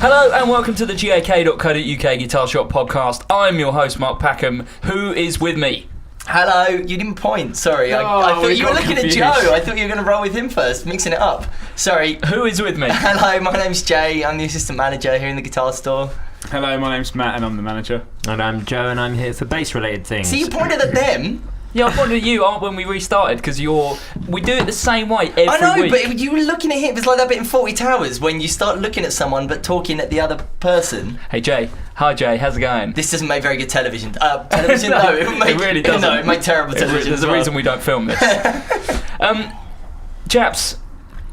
Hello and welcome to the gak.co.uk Guitar Shop podcast. I'm your host Mark Packham. Who is with me? Hello, you didn't point, sorry. I thought you were looking at Joe. I thought you were going to roll with him first, mixing it up. Sorry. Who is with me? Hello, my name's Jay. I'm the assistant manager here in the guitar store. Hello, my name's Matt and I'm the manager. And I'm Joe and I'm here for bass-related things. See, you pointed at them. Yeah, I pointed at you when we restarted because we do it the same way every week. I know, but you were looking at him. It's like that bit in Fawlty Towers when you start looking at someone but talking at the other person. Hey Jay. Hi Jay, how's it going? This doesn't make very good television. Television? No, it really doesn't. No, it makes terrible television. There's a reason we don't film this. Chaps,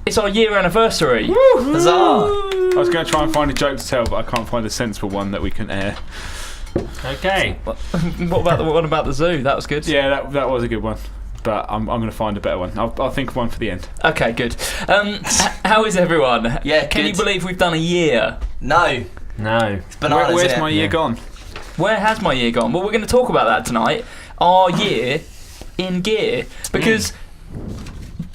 it's our year anniversary. Woo! Huzzah! I was going to try and find a joke to tell, but I can't find a sensible one that we can air. Okay. What about the one about the zoo? That was good. Yeah, that was a good one, but I'm going to find a better one. I'll think of one for the end. Okay, good. How is everyone? Yeah, Can good. you believe we've done a year? No. No. It's bananas, Where's isn't my it? year gone? Where has my year gone? Well, we're going to talk about that tonight. Our year in gear.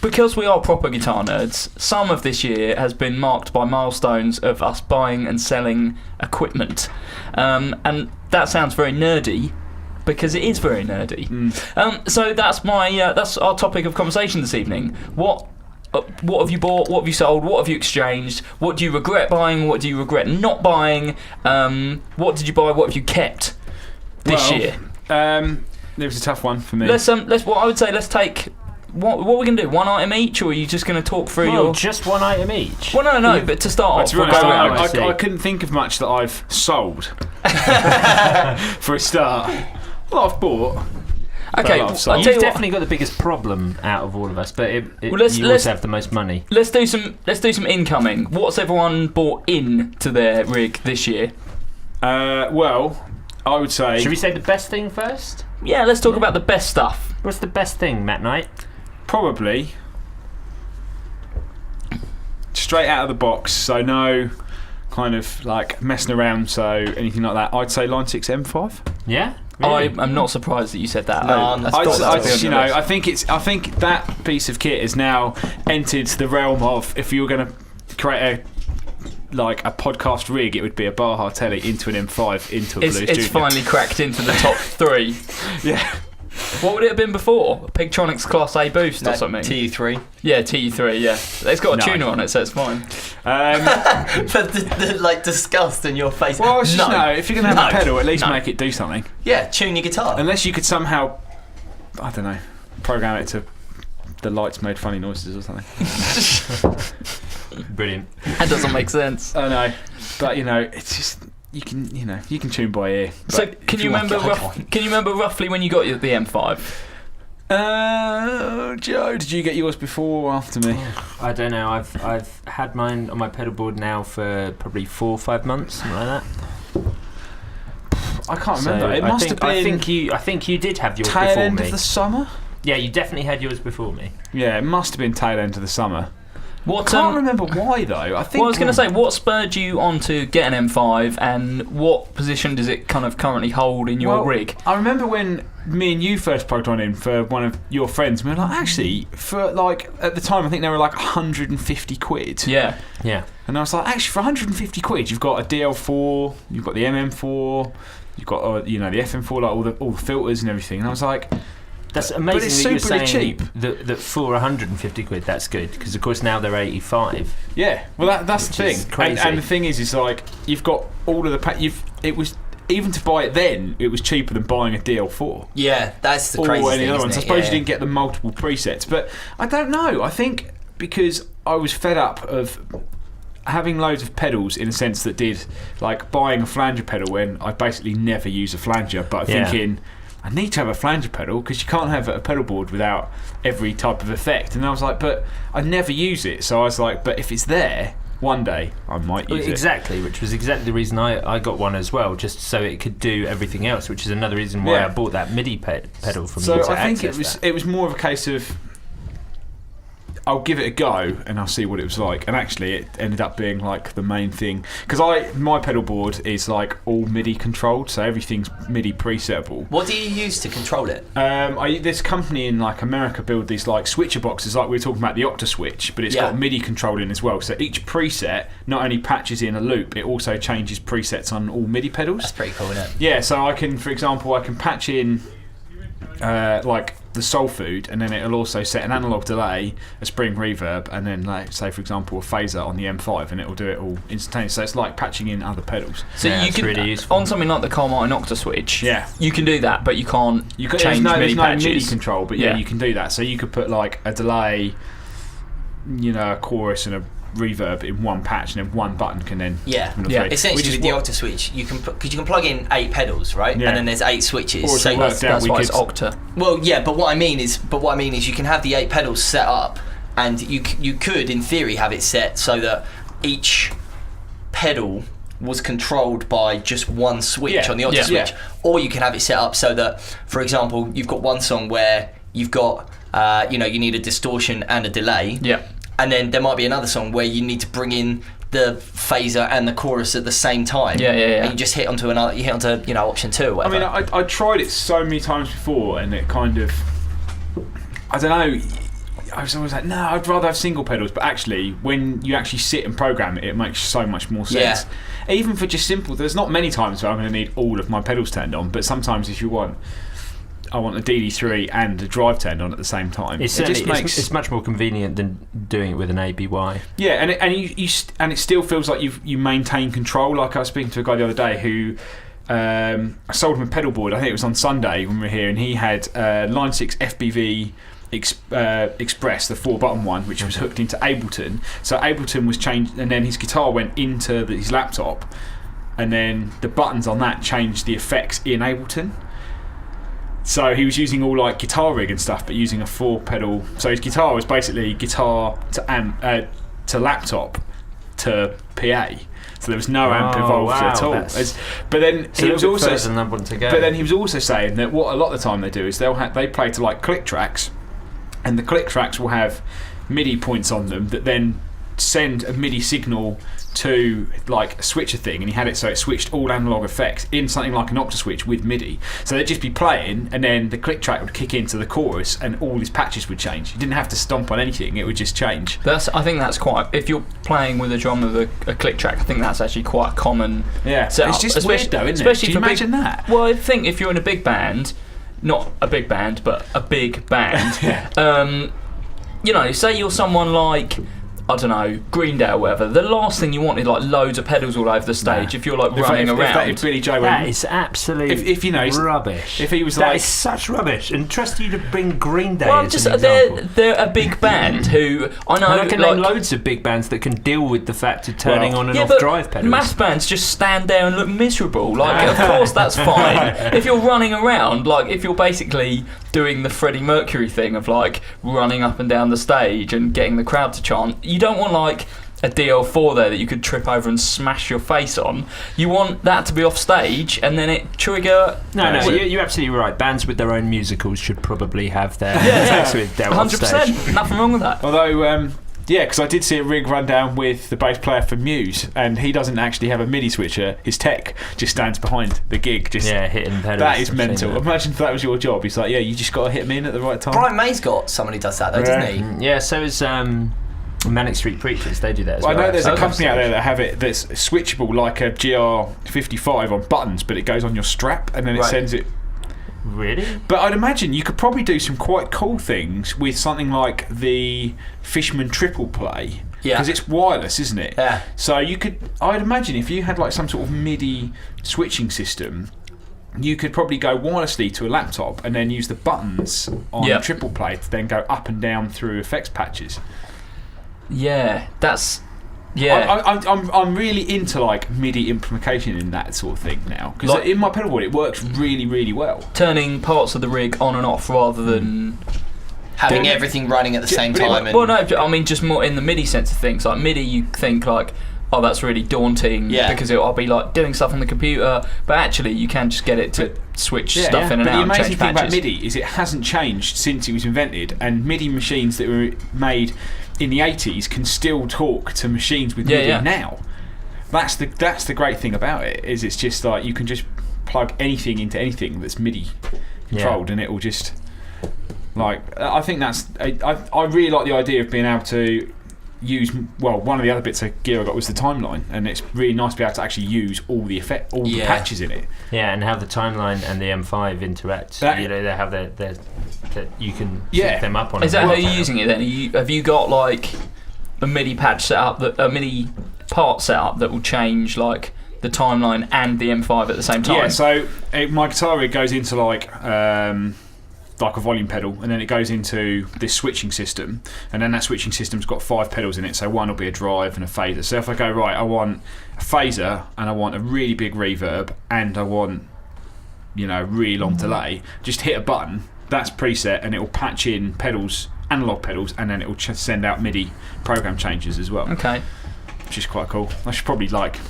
Because we are proper guitar nerds, some of this year has been marked by milestones of us buying and selling equipment. And that sounds very nerdy, because it is very nerdy. So that's our topic of conversation this evening. What have you bought? What have you sold? What have you exchanged? What do you regret buying? What do you regret not buying? What did you buy? What have you kept this year? It was a tough one for me. Let's take. What are we going to do? One item each, or are you just going to talk through your... just one item each? Well, no, but to start off, To be honest, we'll go round. I couldn't think of much that I've sold for a start. Well, I've bought. Okay, I'll I'll tell You've tell you what. definitely got the biggest problem out of all of us, but let's- you also have the most money. Let's do some incoming. What's everyone bought in to their rig this year? Well, I would say... Should we say the best thing first? Yeah, let's talk about the best stuff. What's the best thing, Matt Knight? Probably straight out of the box, so no kind of like messing around, so anything like that. I'd say Line 6 M5. Yeah? Really? I'm not surprised that you said that. No, I think that piece of kit has now entered the realm of, if you were going to create a podcast rig, it would be a Baja Telly into an M5 into a Blues It's Junior. finally cracked into the top 3. Yeah. What would it have been before? Pigtronics Class A boost or something? TU3. Yeah, TU3, yeah. It's got a No. tuner on it, so it's fine. But the disgust in your face. Well, it's just, no, if you're going to have a pedal, at least No. make it do something. Yeah, tune your guitar. Unless you could somehow, I don't know, program it to the lights made funny noises or something. Brilliant. That doesn't make sense. I know, but it's just you can tune by ear. So but can if you want- remember roughly when you got the M5? Joe, did you get yours before or after me? I don't know. I've had mine on my pedal board now for probably 4 or 5 months, something like that. I can't So remember. It must have been I think you did have yours tail before end me. of the summer. Yeah, you definitely had yours before me. Yeah, it must have been tail end of the summer. What, I can't remember why though. I think. Well, I was going to say, what spurred you on to get an M5, and what position does it kind of currently hold in your rig? I remember when me and you first plugged one in for one of your friends. We were like, actually, for at the time, I think they were like 150 quid. Yeah. Yeah. And I was like, actually, for 150 quid, you've got a DL4, you've got the MM4, you've got the FM4, like all the filters and everything. And I was like, That's but amazing it's that you're superly saying cheap. that for 150 quid, that's good, because of course now they're 85. Yeah, well that's the Which is thing. crazy. And the thing is like you've got all of the it was, even to buy it then, it was cheaper than buying a DL4. Yeah, that's the Or crazy any thing, other isn't ones. I it? suppose Yeah. you didn't get the multiple presets, but I don't know. I think because I was fed up of having loads of pedals, in a sense that did, like buying a flanger pedal when I basically never use a flanger, but thinking I need to have a flanger pedal because you can't have a pedal board without every type of effect. And I was like, but I never use it. So I was like, but if it's there, one day I might use it. Exactly, which was exactly the reason I got one as well, just so it could do everything else, which is another reason why Yeah. I bought that MIDI pedal from you So to I think access that. it was more of a case of I'll give it a go and I'll see what it was like. And actually, it ended up being like the main thing because my pedal board is like all MIDI controlled, so everything's MIDI presetable. What do you use to control it? This company in like America build these like switcher boxes, like we were talking about the OctaSwitch, but it's got MIDI control in as well. So each preset not only patches in a loop, it also changes presets on all MIDI pedals. That's pretty cool, isn't it? Yeah, so I can, for example, patch in like the soul food, and then it'll also set an analog delay, a spring reverb, and then like say for example a phaser on the M5, and it'll do it all instantaneously. So it's like patching in other pedals. So you can really useful. on something like the Carmartin OctaSwitch. Yeah, you can do that, but you can't change there's MIDI no patches. MIDI control, but yeah, you can do that. So you could put like a delay, a chorus and a reverb in one patch, and then one button can then Essentially with the OctaSwitch you can because you can plug in 8 pedals, right? And then there's 8 switches. Or so that's why it's Octa. Well, yeah, but what I mean is you can have the 8 pedals set up, and you could in theory have it set so that each pedal was controlled by just one switch on the OctaSwitch, or you can have it set up so that, for example, you've got one song where you've got you need a distortion and a delay. Yeah. And then there might be another song where you need to bring the phaser and the chorus at the same time. Yeah. And you just hit onto option 2 or whatever. I mean, I tried it so many times before, and it kind of, I don't know. I was always like, no, I'd rather have single pedals. But actually, when you actually sit and program it, it makes so much more sense. Yeah. Even for just simple, there's not many times where I'm going to need all of my pedals turned on. But sometimes, if you want, I want a DD3 and a drive turned on at the same time. It's much more convenient than doing it with an ABY. Yeah, and it still feels like you maintain control. Like I was speaking to a guy the other day who I sold him a pedal board. I think it was on Sunday when we were here, and he had Line 6 FBV Express, the 4-button one, which was hooked into Ableton. So Ableton was changed, and then his guitar went into his laptop, and then the buttons on that changed the effects in Ableton. So he was using all like guitar rig and stuff, but using a 4-pedal. So his guitar was basically guitar to laptop to PA. So there was no amp involved at all. But then he was also saying that what a lot of the time they do is they play to like click tracks, and the click tracks will have MIDI points on them that then send a MIDI signal to like a switcher thing, and he had it so it switched all analog effects in something like an OctaSwitch with MIDI. So they'd just be playing, and then the click track would kick into the chorus, and all his patches would change. You didn't have to stomp on anything; it would just change. I think that's quite. If you're playing with a drum with a click track, I think that's actually quite a common. Yeah, setup. It's just weird though, isn't it? Especially Can you imagine that? Well, I think if you're in a big band, not a big band, but a big band. Say you're someone like, I don't know, Greendale or whatever, the last thing you want is like loads of pedals all over the stage if you're like running around. If Billy Joe that is absolute rubbish. If he was that is such rubbish. And trust you to bring Greendale as an example. They're a big band who I know. And I can name loads of big bands that can deal with the fact of turning on and off drive pedals. Mass bands just stand there and look miserable. Like, of course that's fine. If you're running around, like if you're basically doing the Freddie Mercury thing of like running up and down the stage and getting the crowd to chant, you don't want like a DL4 there that you could trip over and smash your face on. You want that to be off stage and then it trigger. No, you're absolutely right. Bands with their own musicals should probably have their effects with Del off stage. 100%. Nothing wrong with that. Although, because I did see a rig run down with the bass player for Muse, and he doesn't actually have a MIDI switcher. His tech just stands behind the gig, just hitting pedals. That is mental. Imagine if that was your job. He's like, you just got to hit them in at the right time. Brian May's got someone who does that though, doesn't he? Yeah, so is Manic Street Preachers. They do that as well. I know there's a company out there that have it that's switchable like a GR55 on buttons, but it goes on your strap and then it sends it. Really? But I'd imagine you could probably do some quite cool things with something like the Fishman Triple Play. Yeah. Because it's wireless, isn't it? Yeah. So I'd imagine if you had like some sort of MIDI switching system, you could probably go wirelessly to a laptop and then use the buttons on the Triple Play to then go up and down through effects patches. Yeah, that's. Yeah, I'm really into like MIDI implementation in that sort of thing now, because in my pedal board it works really, really well. Turning parts of the rig on and off rather than having everything running at the same time. Well, no, I mean just more in the MIDI sense of things. Like MIDI, you think like oh, that's really daunting because I'll be like doing stuff on the computer, but actually you can just get it to switch stuff in and but out. the amazing change thing patches. about MIDI is it hasn't changed since it was invented, and MIDI machines that were made in the 80s can still talk to machines with MIDI now. That's the great thing about it, is it's just like you can just plug anything into anything that's MIDI controlled, and it will just I think that's I really like the idea of being able to use, well, one of the other bits of gear I got was the timeline, and it's really nice to be able to actually use all the the patches in it. Yeah, and how the timeline and the M5 interact. They have that you can set them up on. Is that how you're using it then? Have you got like a MIDI patch set up, a MIDI part set up that will change like the timeline and the M5 at the same time? Yeah, so my guitar rig goes into like a volume pedal, and then it goes into this switching system, and then that switching system's got 5 pedals in it, so one will be a drive and a phaser. So if I go, right, I want a phaser and I want a really big reverb and I want really long delay, just hit a button, that's preset, and it will patch in pedals, analog pedals, and then it will send out MIDI program changes as well. Okay. Which is quite cool. I should probably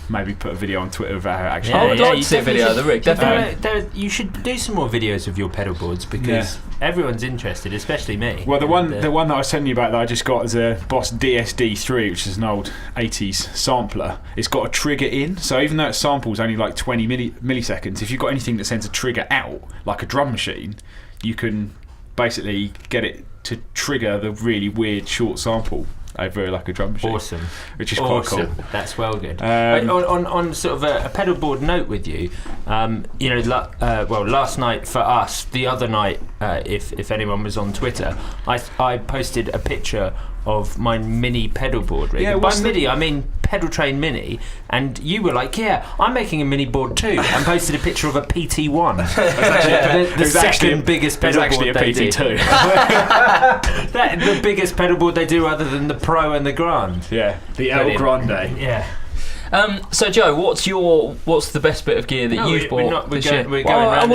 maybe put a video on Twitter of how it actually. I would like to see a video of the rig. Definitely. You should do some more videos of your pedal boards because everyone's interested, especially me. Well, the one that I was telling you about that I just got as a Boss DSD3, which is an old 80s sampler. It's got a trigger in, so even though it samples only like 20 milliseconds, if you've got anything that sends a trigger out, like a drum machine, you can basically get it to trigger the really weird short sample over like a drum machine. Awesome. Which is quite cool. That's well good. On sort of a pedal board note with you, last night for us, the other night, if anyone was on Twitter, I posted a picture of my mini pedal board rig. By mini, I mean Pedal Train Mini, and you were like, yeah, I'm making a mini board too, and posted a picture of a PT1. the second biggest pedal board they do. The biggest pedal board they do other than the Pro and the Grand. Yeah, the El Grande. Yeah. So Joe, what's the best bit of gear that you've bought this year? We'll go around.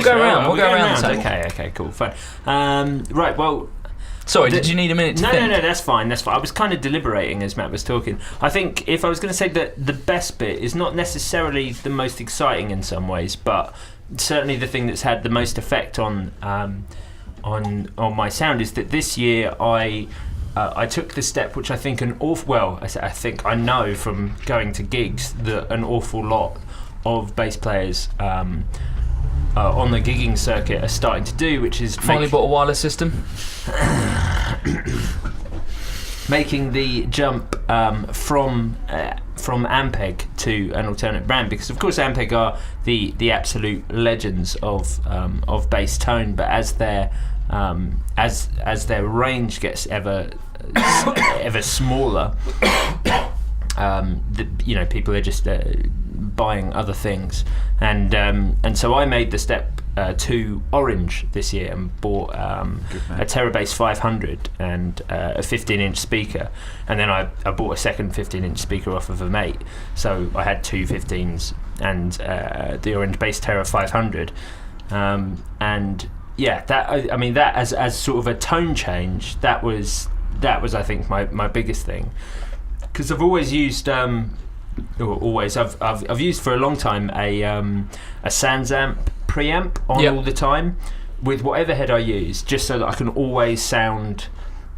Okay, cool, fine. Right, well. Sorry, did you need a minute to think? No, that's fine. I was kind of deliberating as Matt was talking. I think if I was going to say that the best bit is not necessarily the most exciting in some ways, but certainly the thing that's had the most effect on my sound is that this year I took the step which I think I know from going to gigs that an awful lot of bass players on the gigging circuit are starting to do, which is finally bought a wireless system. Making the jump from Ampeg to an alternate brand, because of course Ampeg are the absolute legends of bass tone, but as their range gets ever smaller, people are just buying other things, and so I made the step to Orange this year and bought a Terrabass 500 and a 15-inch speaker, and then I bought a second 15-inch speaker off of a mate, so I had two 15s and the Orange Bass Terra 500, and yeah, that as sort of a tone change, that was I think my biggest thing, because I've always used I've used for a long time a Sansamp preamp on all the time with whatever head I use, just so that I can always sound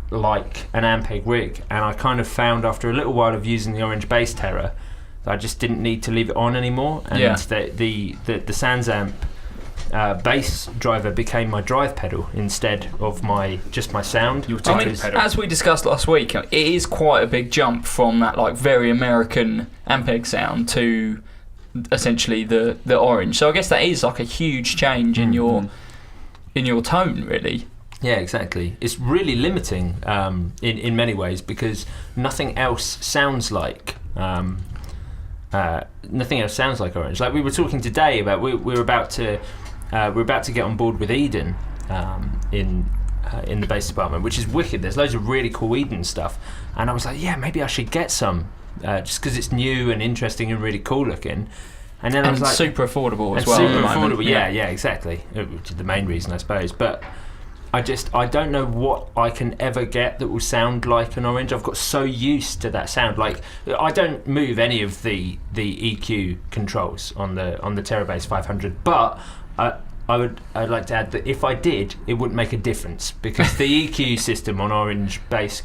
like an Ampeg rig. And I kind of found after a little while of using the Orange Bass Terra that I just didn't need to leave it on anymore, and the Sansamp bass driver became my drive pedal instead of my sound. As we discussed last week, it is quite a big jump from that like very American Ampeg sound to essentially the Orange. So I guess that is like a huge change in your tone, really. Yeah, exactly. It's really limiting in many ways, because nothing else sounds like Orange. Like we were talking today about, we're about to get on board with Eden in the bass department, which is wicked. There's loads of really cool Eden stuff, and I was like, yeah, maybe I should get some, just because it's new and interesting and really cool looking. And then I was like, super affordable as well. Super affordable, yeah, exactly. Which is the main reason, I suppose. But I don't know what I can ever get that will sound like an orange. I've got so used to that sound. Like, I don't move any of the EQ controls on the Terrabass 500, but I'd like to add that if I did, it wouldn't make a difference, because the EQ system on orange bass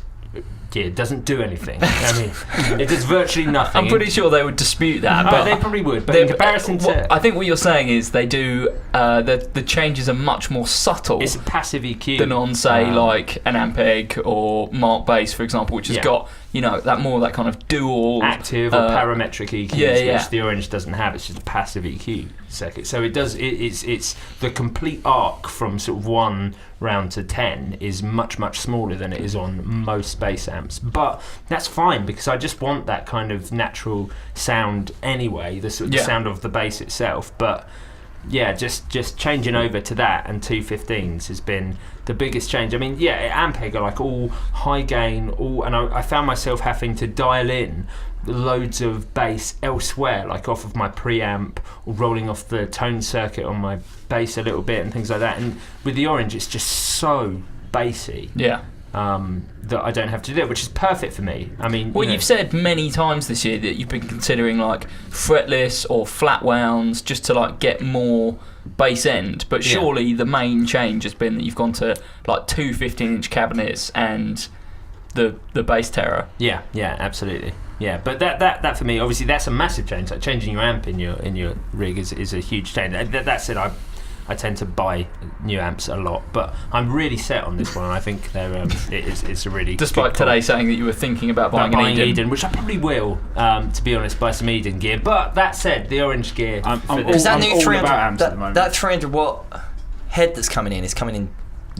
gear doesn't do anything. I mean, it does virtually nothing. I'm pretty sure they would dispute that, but they probably would. But in comparison to, I think what you're saying is they do the changes are much more subtle. It's a passive EQ than on, say, like an Ampeg or Mark Bass, for example, which has got that kind of dual active or parametric EQs, which the Orange doesn't have. It's just a passive EQ circuit. So it does. It's the complete arc from sort of 1 round to 10 is much smaller than it is on most bass amps. But that's fine, because I just want that kind of natural sound anyway. The sound of the bass itself, but. Yeah, just changing over to that and 215s has been the biggest change. I mean, Ampeg are like all high gain, and I found myself having to dial in loads of bass elsewhere, like off of my preamp or rolling off the tone circuit on my bass a little bit and things like that. And with the Orange, it's just so bassy. Yeah. That I don't have to do it, which is perfect for me. I mean, you've said many times this year that you've been considering like fretless or flat wounds just to like get more bass end, but surely the main change has been that you've gone to like 2 15-inch cabinets and the bass Terra. Yeah, absolutely. Yeah, but that for me, obviously, that's a massive change. Like changing your amp in your rig is a huge change. That said, I tend to buy new amps a lot, but I'm really set on this one. And I think it's a really despite today saying that you were thinking about buying an Eden, which I probably will, to be honest, buy some Eden gear. But that said, the Orange gear, because that new 300 that 300 watt head that's coming in is coming in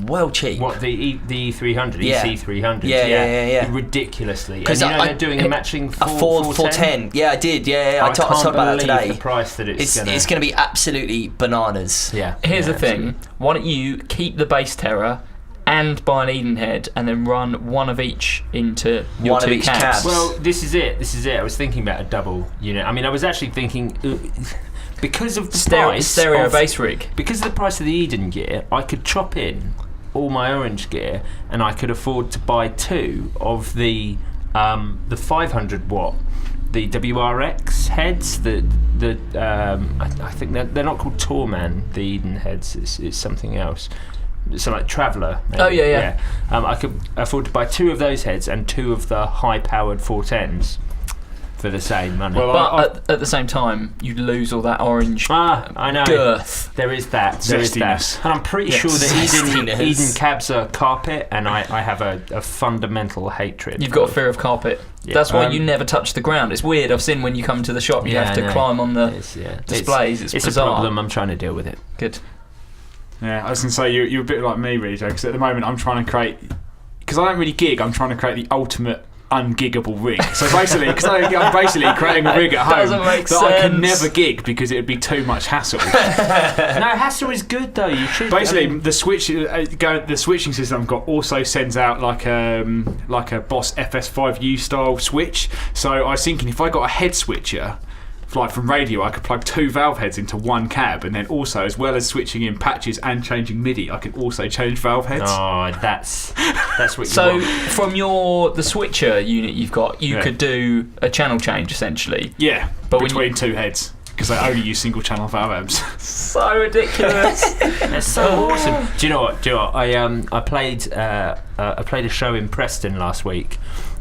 well cheap. What, the E300, EC300? Yeah. Ridiculously. And they're doing a matching 410. Yeah, I did. I talked about that today. The price that it's going to be absolutely bananas. Yeah. Here's the thing. Why don't you keep the bass Terra and buy an Eden head and then run one of each into your two cabs? Well, this is it. I was thinking about a double unit. I mean, I was actually thinking... because of the stereo bass rig. Because of the price of the Eden gear, I could chop in all my Orange gear, and I could afford to buy 2 of the 500 watt, the WRX heads. I think they're not called Tourman. The Eden heads is something else. So like Traveller. Maybe. Oh yeah. I could afford to buy 2 of those heads and 2 of the high-powered 410s. For the same money. Well, but at the same time, you'd lose all that orange I know. girth. There is that. And I'm pretty sure that Eden cabs are carpet, and I have a fundamental hatred. You've got a fear of carpet. Yeah. That's why you never touch the ground. It's weird. I've seen when you come to the shop, you have to climb on the displays. It's bizarre. A problem. I'm trying to deal with it. Good. Yeah, I was going to say, you're a bit like me, really, Joe, because at the moment I'm trying to create... Because I don't really gig, I'm trying to create the ultimate... ungiggable rig. So basically, because I'm basically creating a rig at home that I can never gig because it would be too much hassle. No, hassle is good though. You should. Basically, the switching system I've got also sends out like a Boss FS5U style switch. So I was thinking if I got a head switcher. Like from radio, I could plug 2 valve heads into one cab, and then also, as well as switching in patches and changing MIDI, I could also change valve heads. Oh, that's what you want. So from the switcher unit you've got, you could do a channel change essentially. Yeah, but between 2 heads, because I only use single channel valve amps. So ridiculous. It's so awesome. Do you know what? I played a show in Preston last week,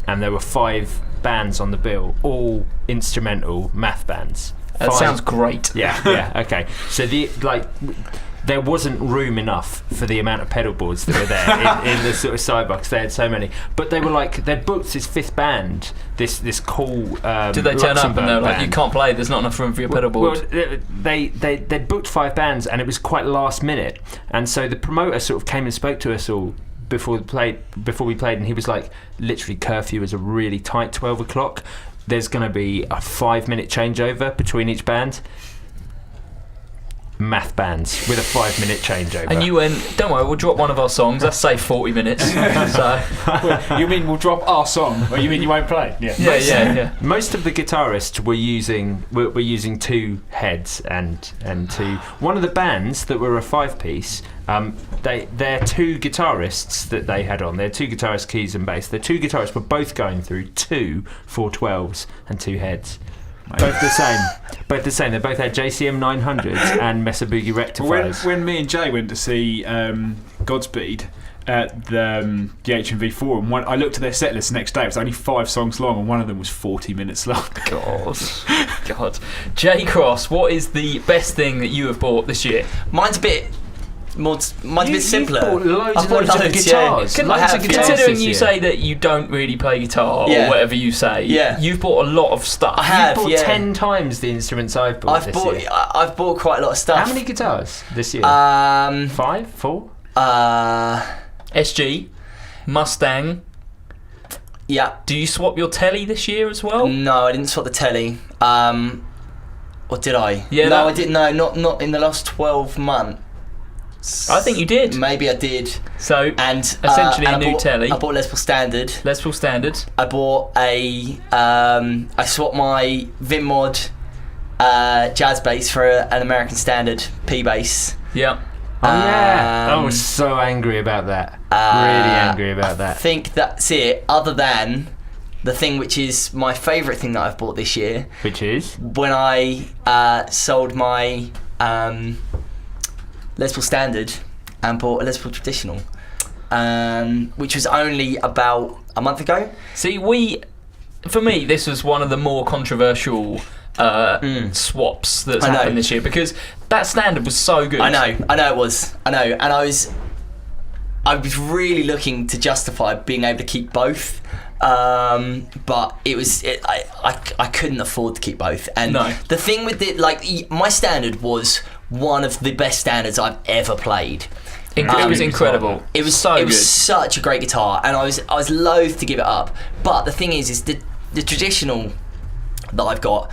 and there were 5 bands on the bill, all instrumental math bands. That sounds great. Yeah. Okay. So there wasn't room enough for the amount of pedal boards that were there in the sort of sidebox. They had so many, but they'd booked this 5th band. This cool. Did they turn up and they're like, you can't play? There's not enough room for your pedal board. Well, they booked 5 bands, and it was quite last minute, and so the promoter sort of came and spoke to us all. Before we played, and he was like, literally curfew is a really tight 12 o'clock. There's going to be a 5-minute changeover between each band. math bands with a 5-minute changeover. And you went, don't worry, we'll drop one of our songs. That's say 40 minutes. So Well, you mean we'll drop our song, or you mean you won't play? yeah. Most of the guitarists were using two heads and two. One of the bands that were a 5-piece, their two guitarists that they had on, their two guitarist keys and bass, their two guitarists were both going through two 412s and two heads. Both the same. They both had JCM 900s and Mesa Boogie rectifiers. When me and Jay went to see Godspeed at the HMV4, and I looked at their set list the next day. It was only 5 songs long, and one of them was 40 minutes long. God. J Cross, what is the best thing that you have bought this year? Mine's a bit simpler. Bought loads I've and bought loads of loads, guitars. yeah. Loads of guitars Considering this you year. say that you don't really play guitar Yeah. or whatever you say, Yeah. you've bought a lot of stuff. I have, You've bought yeah. 10 times the instruments I've bought this year. I've bought quite a lot of stuff. How many guitars this year? 5? 4? SG, Mustang. Yeah. Do you swap your telly this year as well? No, I didn't swap the telly. Or did I? Yeah, No, that- I didn't. No, not in the last 12 months. I think you did. Maybe I did. So And essentially and a new telly. I bought Les Paul Standard. Les Paul Standard. I bought I swapped my Vinmod jazz bass for an American Standard P bass. Yeah. Oh yeah, I Um, was so angry about that. Really angry about I that. think that's it. Other than the thing which is my favourite thing that I've bought this year, Which is? when I sold my Les Paul Standard and bought a Les Paul Traditional, which was only about a month ago. See, for me, this was one of the more controversial swaps that's I know. happened this year because that Standard was so good. I know it was. I know, and I was really looking to justify being able to keep both, but I couldn't afford to keep both. And No. the thing with it, like my Standard was one of the best Standards I've ever played. It was incredible. It was so It good. was such a great guitar, and I was loath to give it up. But the thing is the traditional that I've got.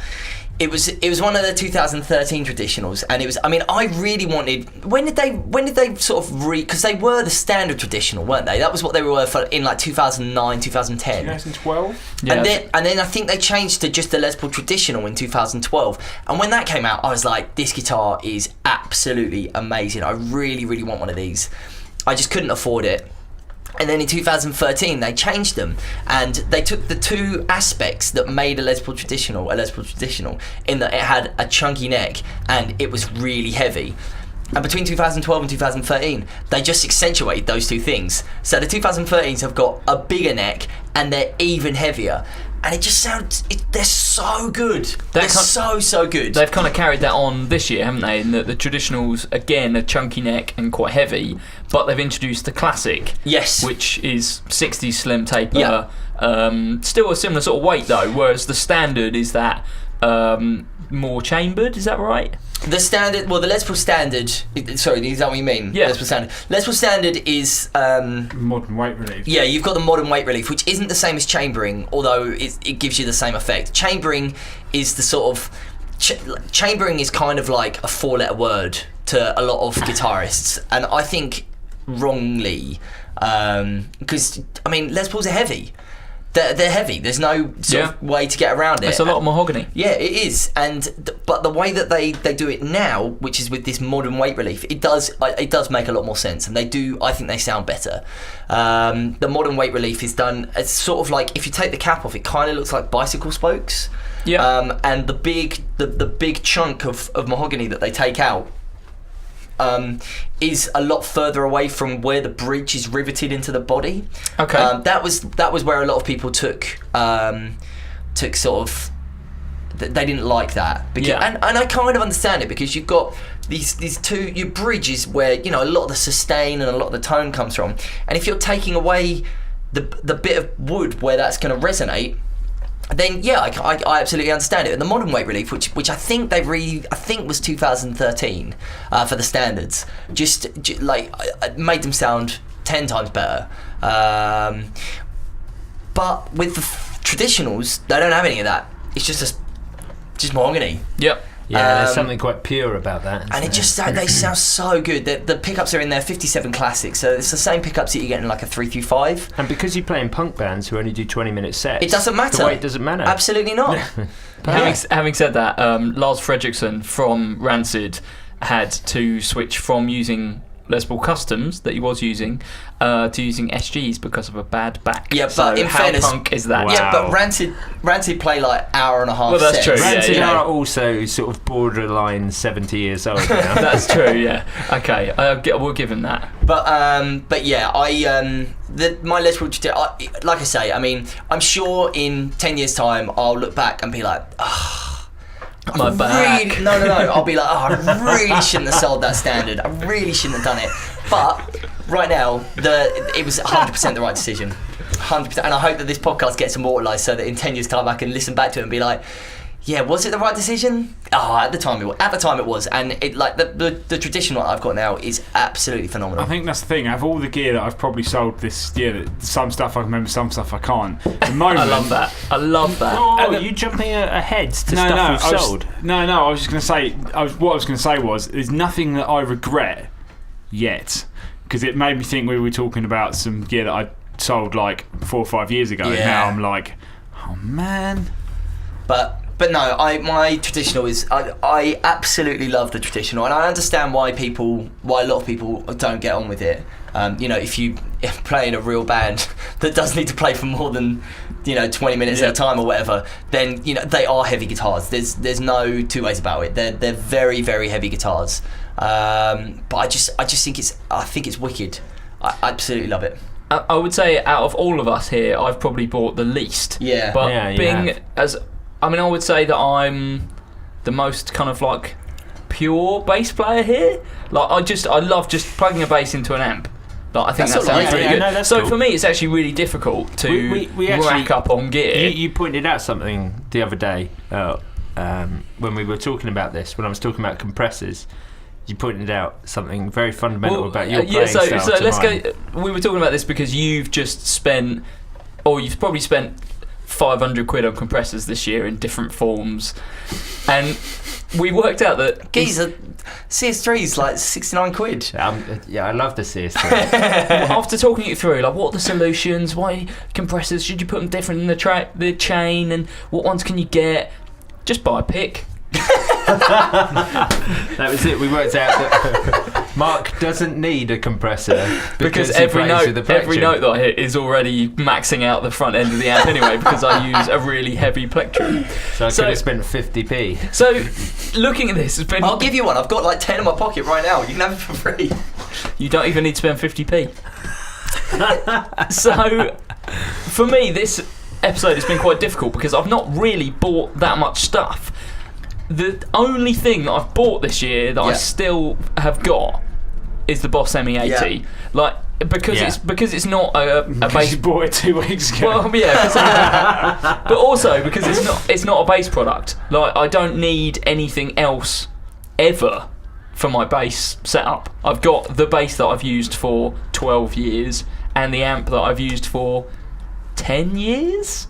It was one of the 2013 traditionals, and it was. I mean, I really wanted. When did they sort of because they were the Standard traditional, weren't they? That was what they were for in like 2009, 2010. 2012. Yeah. And then I think they changed to just the Les Paul Traditional in 2012. And when that came out, I was like, this guitar is absolutely amazing. I really, really want one of these. I just couldn't afford it. And then in 2013, they changed them, and they took the two aspects that made a Les Paul Traditional, in that it had a chunky neck and it was really heavy. And between 2012 and 2013, they just accentuated those two things. So the 2013s have got a bigger neck and they're even heavier. And it just sounds, they're so good. They're so good. They've kind of carried that on this year, haven't they? In that the traditionals, again, a chunky neck and quite heavy, but they've introduced the classic, Yes. which is 60 slim taper. Yeah. Still a similar sort of weight though, whereas the Standard is that more chambered. Is that right? The Standard, well, the Les Paul Standard, sorry, is that what you mean? Yeah. Les Paul Standard. Les Paul Standard is, Modern weight relief. yeah, you've got the modern weight relief, which isn't the same as chambering, although it gives you the same effect. Chambering is the sort of, chambering is kind of like a 4-letter word to a lot of guitarists, and I think wrongly, because, I mean, Les Pauls are heavy. They're heavy. There's no sort of way to get around it. It's a lot of mahogany. Yeah, it is, but the way that they do it now, which is with this modern weight relief, it does make a lot more sense, and I think they sound better. The modern weight relief is done. It's sort of like if you take the cap off, it kind of looks like bicycle spokes. Yeah. And the big chunk of mahogany that they take out is a lot further away from where the bridge is riveted into the body. Okay. That was where a lot of people took sort of. They didn't like that, because, Yeah. and I kind of understand it, because you've got these two your bridges where a lot of the sustain and a lot of the tone comes from, and if you're taking away the bit of wood where that's going to resonate, then yeah, I absolutely understand it. And the modern weight relief, which I think was 2013 for the Standards, just like made them sound 10 times better. But with the traditionals, they don't have any of that. It's just mahogany. Yep. Yeah, there's something quite pure about that. And it just they sound so good. The pickups are in there, 57 classics, so it's the same pickups that you get in like a 335. And because you play in punk bands who only do 20-minute sets, It doesn't matter. The weight doesn't matter. Absolutely not. Having said that, Lars Fredriksson from Rancid had to switch from using Les Paul Customs that he was using to using SGs because of a bad back. Yeah, but so in how fairness, punk is that? Wow. Yeah, but Rancid play like hour and a half. Well, that's sets. true. Rancid Yeah. are also sort of borderline 70 years old now. That's true. Yeah. Okay, we'll give him that. But yeah, my Les Paul, like I say, I mean, I'm sure in 10 years' time I'll look back and be like, My back. No. I'll be like, I really shouldn't have sold that standard. I really shouldn't have done it. But right now, it was 100% the right decision. 100%. And I hope that this podcast gets immortalised so that in 10 years' time I can listen back to it and be like, yeah, was it the right decision? Oh, at the time it was. And it like the traditional I've got now is absolutely phenomenal. I think that's the thing. Out of all the gear that I've probably sold this year, some stuff I remember, some stuff I can't. At the moment, I love that. Oh, you jumping ahead to stuff you've sold? I was just going to say. What I was going to say was, there's nothing that I regret yet, because it made me think we were talking about some gear that I sold like 4 or 5 years ago. Yeah. And now I'm like, oh man. But no, my traditional is I absolutely love the traditional, and I understand why a lot of people don't get on with it. If you play in a real band that does need to play for more than 20 minutes at a time or whatever, then they are heavy guitars. There's no two ways about it. They're very, very heavy guitars. But I just think it's wicked. I absolutely love it. I would say out of all of us here, I've probably bought the least. Yeah. But Yeah, I would say that I'm the most kind of like pure bass player here. Like I love just plugging a bass into an amp. Like I think That's that all right. sounds really Yeah, good. no, that's So cool. for me, it's actually really difficult to we actually- rack up on gear. You pointed out something the other day when we were talking about this, when I was talking about compressors. You pointed out something very fundamental about your playing style. So to let's mine. go. We were talking about this because you've just spent, or you've probably spent 500 quid on compressors this year in different forms, and we worked out that Geezer, CS3 is like 69 quid. Yeah, I love the CS3. after talking it through, like what are the solutions? Why compressors? Should you put them different in the chain? And what ones can you get? Just buy a pick. That was it. We worked out that Mark doesn't need a compressor Because he every plays with the note plectrum. that I hit is already maxing out the front end of the amp anyway, because I use a really heavy plectrum. So I So- could have spent 50p. So looking at this has been. I'll give you one. I've got like 10 in my pocket right now. You can have it for free. You don't even need to spend 50p. So, for me, this episode has been quite difficult because I've not really bought that much stuff. The only thing that I've bought this year that I Yeah. still have got is the Boss ME80. Like because it's not a Because bass. you bought it 2 weeks ago. Well, yeah, but also because it's not a bass product. Like I don't need anything else ever for my bass setup. I've got the bass that I've used for 12 years and the amp that I've used for 10 years.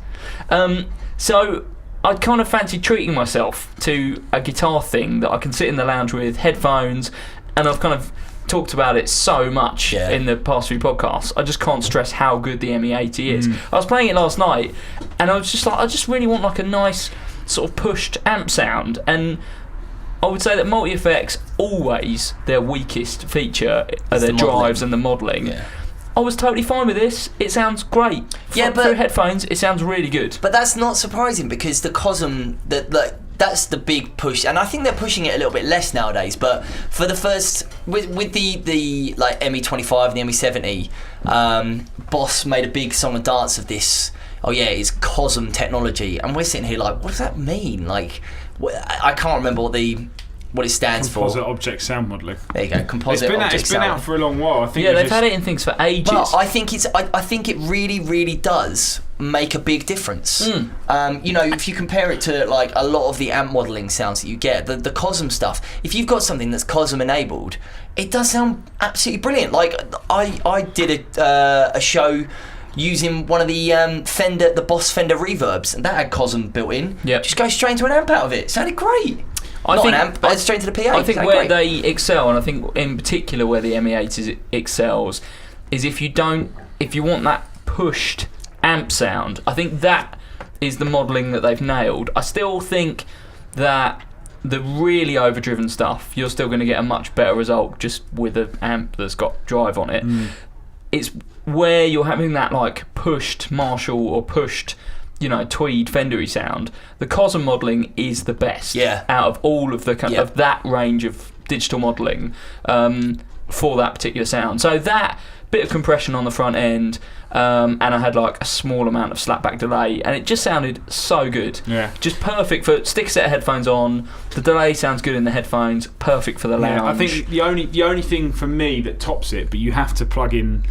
So I'd kind of fancy treating myself to a guitar thing that I can sit in the lounge with, headphones, and I've kind of talked about it so much in the past few podcasts. I just can't stress how good the ME80 is. I was playing it last night and I was just like, I just really want like a nice sort of pushed amp sound, and I would say that multi-effects, always their weakest feature are their the drives and the modelling. Yeah. I was totally fine with this. It sounds great. Yeah, but- through headphones, it sounds really good. But that's not surprising because the Cosm, that's the big push, and I think they're pushing it a little bit less nowadays. But for the first, with the like ME25 and the ME70, Boss made a big song and dance of this. Oh yeah, it's Cosm technology, and we're sitting here like, what does that mean? Like, I can't remember what it stands Composite for. Object Sound Modelling. There you go, composite object It's been sound. out for a long while. I think Yeah, it they've was had it in things for ages. But I think I think it really, really does make a big difference. If you compare it to like a lot of the amp modelling sounds that you get, the Cosm stuff. If you've got something that's Cosm enabled, it does sound absolutely brilliant. Like I did a show using one of the Boss Fender reverbs, and that had Cosm built in. Yep. Just go straight into an amp out of it. Sounded great. Not an amp, but straight to the PA. I think where they excel, and I think in particular where the ME8 excels, is if you want that pushed amp sound. I think that is the modelling that they've nailed. I still think that the really overdriven stuff, you're still going to get a much better result just with an amp that's got drive on it. It's where you're having that like pushed Marshall or pushed, tweed Fendery sound. The Cosm modelling is the best out of all of the of that range of digital modelling for that particular sound. So that bit of compression on the front end, and I had like a small amount of slapback delay, and it just sounded so good. Yeah, just perfect for stick a set of headphones on. The delay sounds good in the headphones. Perfect for the lounge. I think the only thing for me that tops it, but you have to plug in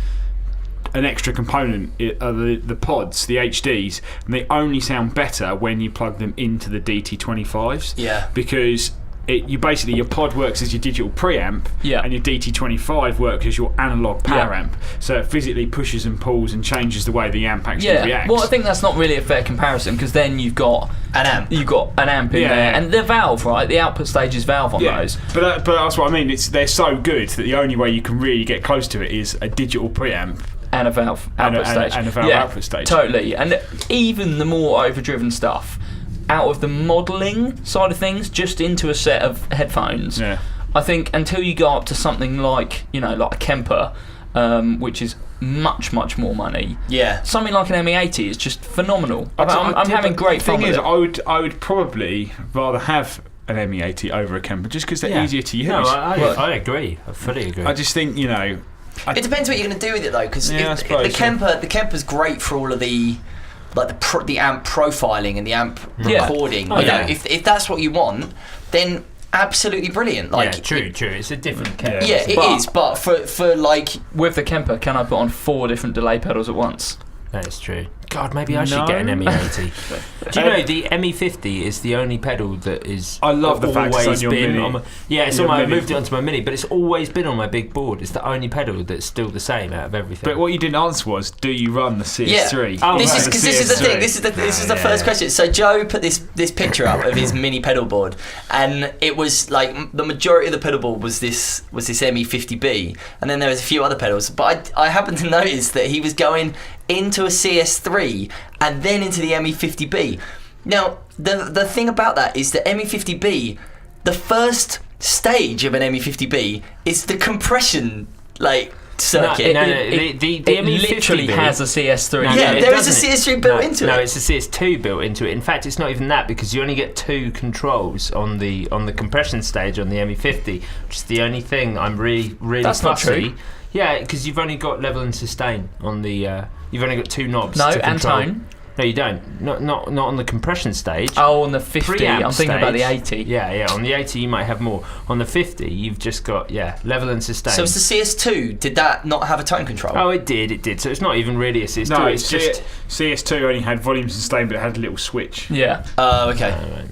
an extra component, are the pods, the HDs, and they only sound better when you plug them into the DT25s. Yeah, because your pod works as your digital preamp, and your DT25 works as your analog power amp. So it physically pushes and pulls and changes the way the amp actually reacts. Well, I think that's not really a fair comparison, because then you've got an amp. You've got an amp in there, and the valve, right? The output stage is valve on those. But that's what I mean. They're so good that the only way you can really get close to it is a digital preamp. And a valve output stage. And a valve output stage. Totally. And even the more overdriven stuff, out of the modelling side of things, just into a set of headphones, I think until you go up to something like, like a Kemper, which is much, much more money, something like an ME80 is just phenomenal. I'm having great fun with it. I would probably rather have an ME80 over a Kemper, just because they're easier to use. No, I agree. I fully agree. I just think, it depends what you're going to do with it, though, because the Kemper's great for all of the amp profiling and the amp recording. If that's what you want, then absolutely brilliant. True. It's a different Kemper. Yeah, it is. But for like with the Kemper, can I put on 4 different delay pedals at once? That is true. God, maybe I should get an ME80. Do you know the ME50 is the only pedal that is? I love the fact it's on your Mini. I moved it onto my Mini, but it's always been on my big board. It's the only pedal that's still the same out of everything. But what you didn't answer was, do you run the CS3? Yeah. This is the thing. This is the first question. So Joe put this picture up of his Mini pedal board, and it was like the majority of the pedal board was this ME50B, and then there was a few other pedals. But I happened to notice that he was going into a CS3 and then into the ME50B. Now, the thing about that is the ME50B, the first stage of an ME50B is the compression circuit. The ME50 literally has a CS3. There is a CS3 built into it. No, it's a CS2 built into it. In fact, it's not even that, because you only get 2 controls on the compression stage on the ME50, which is the only thing I'm really That's fussy. Not true. Yeah, because you've only got level and sustain on the. You've only got 2 knobs. No, to control. and tone. No, you don't. Not on the compression stage. Oh, on the 50. I'm thinking about the 80. Yeah. On the 80, you might have more. On the 50, you've just got level and sustain. So it's the CS2. Did that not have a tone control? Oh, it did. So it's not even really a CS2. No, it's just CS2 only had volume and sustain, but it had a little switch. Yeah. Oh, okay.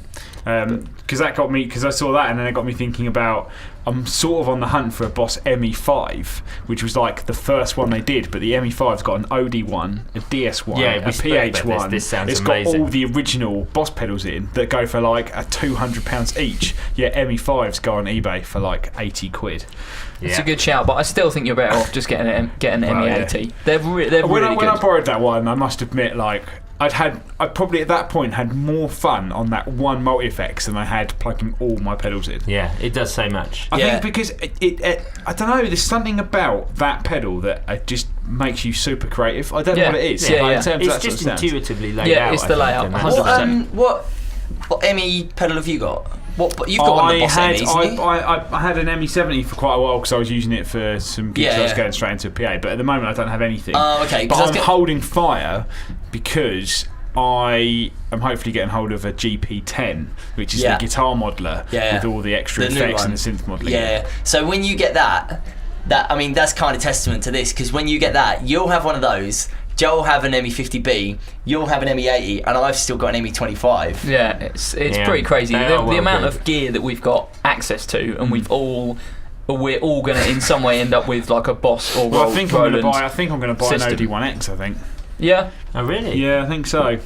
Because that got me. Because I saw that, and then it got me thinking about. I'm sort of on the hunt for a Boss ME5, which was like the first one they did, but the ME5's got an OD1, a DS1, a PH1. This sounds it's amazing. got all the original Boss pedals in that go for like £200 each. Yeah, ME5s go on eBay for like 80 quid. It's a good shout, but I still think you're better off just getting an ME80. They're really good. When I borrowed that one, I must admit, I probably at that point had more fun on that one multi-effects than I had plugging all my pedals in. Yeah, it does so much. I think because it I don't know, there's something about that pedal that just makes you super creative. I don't know what it is. In terms of it's that just sort of intuitively laid out. Yeah, it's the layout. 100%. What ME pedal have you got? You've got one of the Boss MEs, I had an ME70 for quite a while because I was using it for some gigs. I was going straight into a PA, but at the moment I don't have anything. Oh, okay. But I'm holding fire because I am hopefully getting hold of a GP10, which is the guitar modeler with all the extra effects and the synth modelling. Yeah. So when you get that I mean, that's kind of testament to this, because when you get that, you'll have one of those. Joe will have an ME50B, you'll have an ME80, and I've still got an ME25. Yeah, it's pretty crazy. The amount of gear that we've got access to, and we're all going to in some way end up with like a Boss or I think I'm going to buy an OD1X. I think. Yeah. Oh really? Yeah, I think so.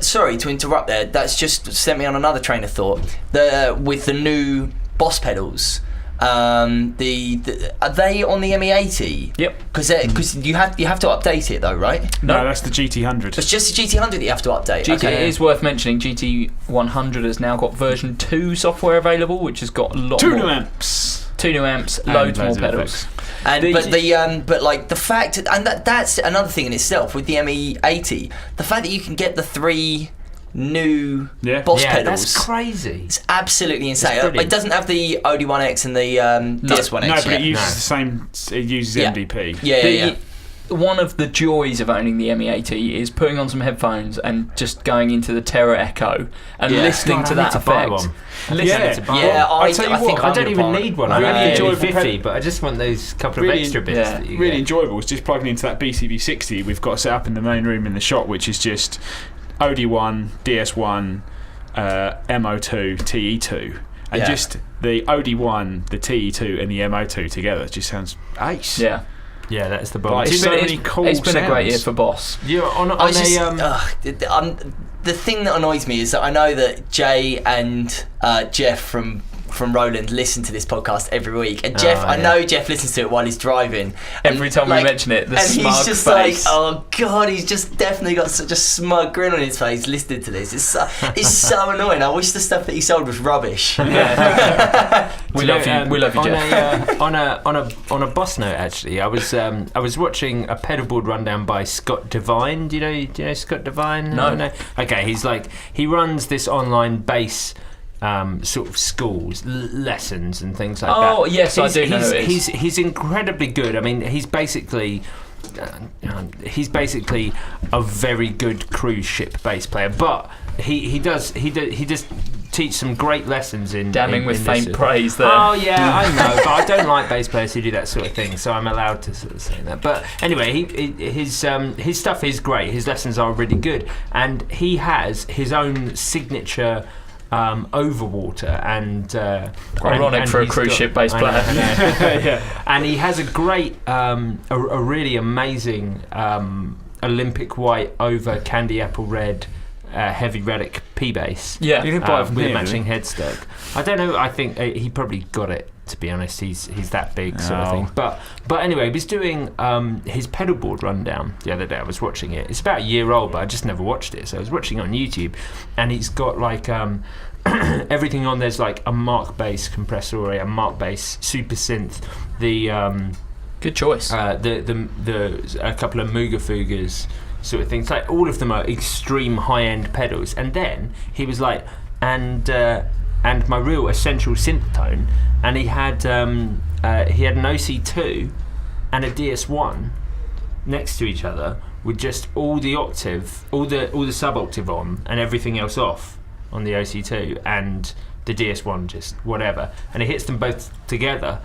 Sorry to interrupt there. That's just sent me on another train of thought. With the new Boss pedals, are they on the ME80? Yep. Because you have to update it though, right? No, that's the GT100. It's just the GT100 that you have to update. It is worth mentioning. GT100 has now got version 2 software available, which has got a lot more. 2 new amps. 2 new amps, And loads more loads of pedals. effects. But like the fact, and that's another thing in itself with the ME80, the fact that you can get the 3 new Boss Yeah, pedals. that's crazy. It's absolutely insane. brilliant. It doesn't have the OD1X and the DS1X. No, but yet. it uses the same. It uses Yeah. MDP. Yeah. One of the joys of owning the ME80 is putting on some headphones and just going into the Terra Echo and listening to that effect. Yeah. I tell you think what, I don't even need one. I Really only enjoy need the 50, but I just want those couple of Really- extra bits. yeah, that you Really get. enjoyable. It's just plugging into that BCV60 we've got set up in the main room in the shop, which is just OD1, DS1, MO2, TE2, and just the OD1, the TE2, and the MO2 together. It just sounds ace. Yeah. Yeah, that's the bomb. Like, It's so been, many it's- cool it's been a great year sounds. for Boss. You're on I just, a the thing that annoys me is that I know that Jay and Jeff from Roland listen to this podcast every week, and Jeff, I know Jeff listens to it while he's driving. Every time we mention it, the and smug he's just face. like, oh god, he's just definitely got such a smug grin on his face listening to this. It's so annoying. I wish the stuff that he sold was rubbish. We love you, Jeff. on a Boss note, actually, I was watching a pedalboard rundown by Scott Devine. Do you know Scott Devine? No. Okay, he runs this online bass sort of schools, lessons and things like that. Oh yes, I do know who it is. He's incredibly good. I mean, he's basically a very good cruise ship bass player, but he does teach some great lessons in Damning with in faint this. praise there. Oh yeah, I know, but I don't like bass players who do that sort of thing, so I'm allowed to sort of say that. But anyway, his stuff is great. His lessons are really good, and he has his own signature overwater and Ironic and for a he's cruise got- ship bass I know, player. I know. And he has a great a really amazing Olympic white over candy apple red heavy relic P bass. Yeah. You can buy it from with a here, matching headstock. I don't know. I think he probably got it. To be honest, he's that big sort of thing. But anyway, he was doing his pedalboard rundown the other day. I was watching it. It's about a year old, but I just never watched it. So I was watching it on YouTube, and he's got like everything on. There's like a Mark bass compressor, a Mark bass super synth, the Good choice. the a couple of Mooga Fugas sort of things. Like all of them are extreme high end pedals. And then he was like, and my real essential synth tone, and he had an OC2 and a DS1 next to each other with just all the octave, all the sub octave on, and everything else off on the OC2, and the DS1 just whatever, and he hits them both together,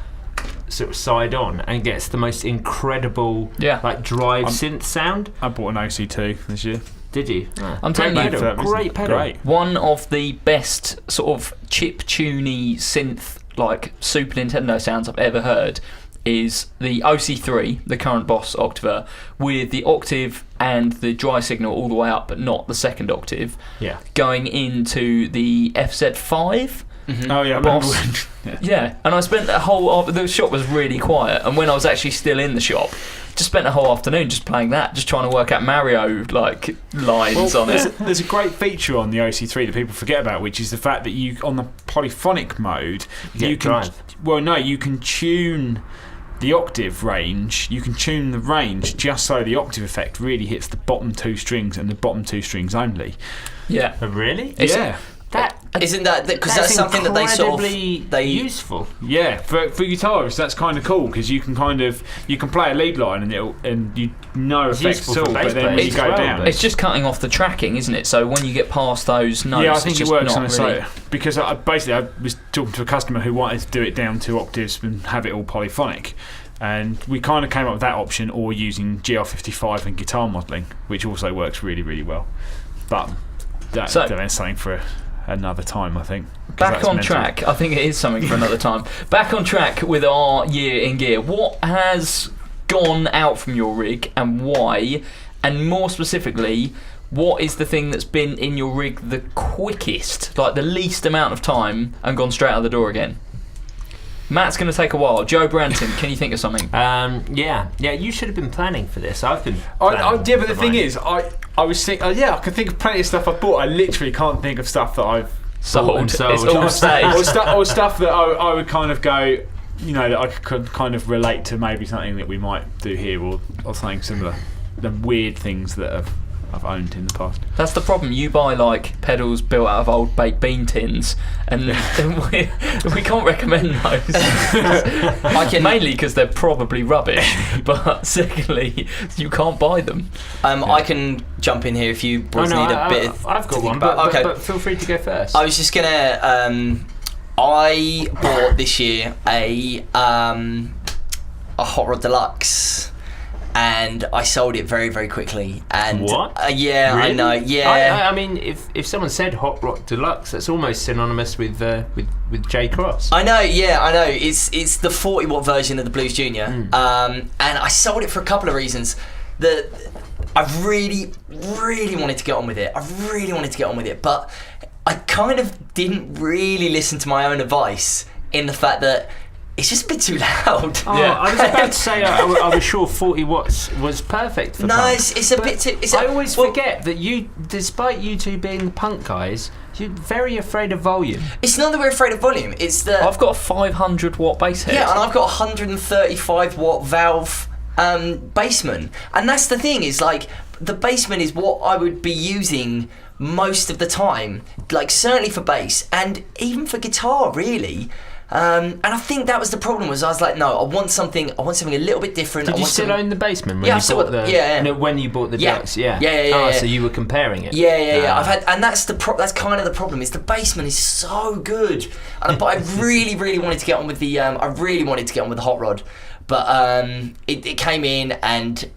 sort of side on, and gets the most incredible like drive synth sound. I bought an OC2 this year. Did you? I'm telling you, great pedal. Great. one of the best sort of chip-tuney synth like Super Nintendo sounds I've ever heard is the OC3, the current Boss Octaver, with the octave and the dry signal all the way up, but not the second octave, going into the FZ5. Oh yeah, Boss. Yeah, and I spent the shop was really quiet, and when I was actually still in the shop, just spent the whole afternoon just playing that, just trying to work out Mario like lines on it. There's a great feature on the OC3 that people forget about, which is the fact that you, on the polyphonic mode, you can tune the octave range. You can tune the range just so the octave effect really hits the bottom 2 strings and the bottom 2 strings only. Yeah, Really? Yeah. Isn't that because that's something that they sort of useful. Yeah, for guitarists that's kind of cool because you can play a lead line and you know effects useful at all, for but bass then when you players go as well, down, but- it's just cutting off the tracking, isn't it? So when you get past those notes, yeah, I think it's it just works not on a really... site because I was talking to a customer who wanted to do it down 2 octaves and have it all polyphonic. And we kind of came up with that option, or using GR55 and guitar modelling, which also works really, really well. But that's something for another time, I think. Back on track. I think it is something for another time. Back on track with our year in gear. What has gone out from your rig and why? And more specifically, what is the thing that's been in your rig the quickest, like the least amount of time, and gone straight out the door again? Matt's going to take a while. Joe Branton, can you think of something? Yeah. You should have been planning for this. I've been. But the thing is, I was thinking, I can think of plenty of stuff I bought. I literally can't think of stuff that I've Sold. It's all saved. or stuff that I would kind of go, that I could kind of relate to maybe something that we might do here or something similar. The weird things that I've owned in the past. That's the problem. You buy like pedals built out of old baked bean tins, and we can't recommend those. Mainly because they're probably rubbish, but secondly, you can't buy them. I can jump in here if you boys need a bit. I've got one, but feel free to go first. I was just gonna. I bought this year a Hot Rod Deluxe. And I sold it very, very quickly. And what? Yeah, really? I know. Yeah. I mean, if someone said Hot Rod Deluxe, that's almost synonymous with J Cross. I know. Yeah, I know. It's the 40 watt version of the Blues Junior. And I sold it for a couple of reasons. I really, really wanted to get on with it. But I kind of didn't really listen to my own advice in the fact that it's just a bit too loud. I was about to say I was sure 40 watts was perfect for punk. it's a bit too... I always forget that you, despite you two being the punk guys, you're very afraid of volume. It's not that we're afraid of volume, it's that... I've got a 500 watt bass head. Yeah, and I've got a 135 watt valve Bassman. And that's the thing, is like, the Bassman is what I would be using most of the time. Like, certainly for bass, and even for guitar, really. And I think that was the problem. Was I was like, no, I want something a little bit different. Did you still own the Bassman when Yeah, I you still bought got the? yeah. No, when you bought the Deluxe, yeah. Yeah. So you were comparing it. Yeah. I've had, and that's that's kind of the problem. Is the Bassman is so good, but I really, really wanted to get on with the. I really wanted to get on with the Hot Rod, but it came in and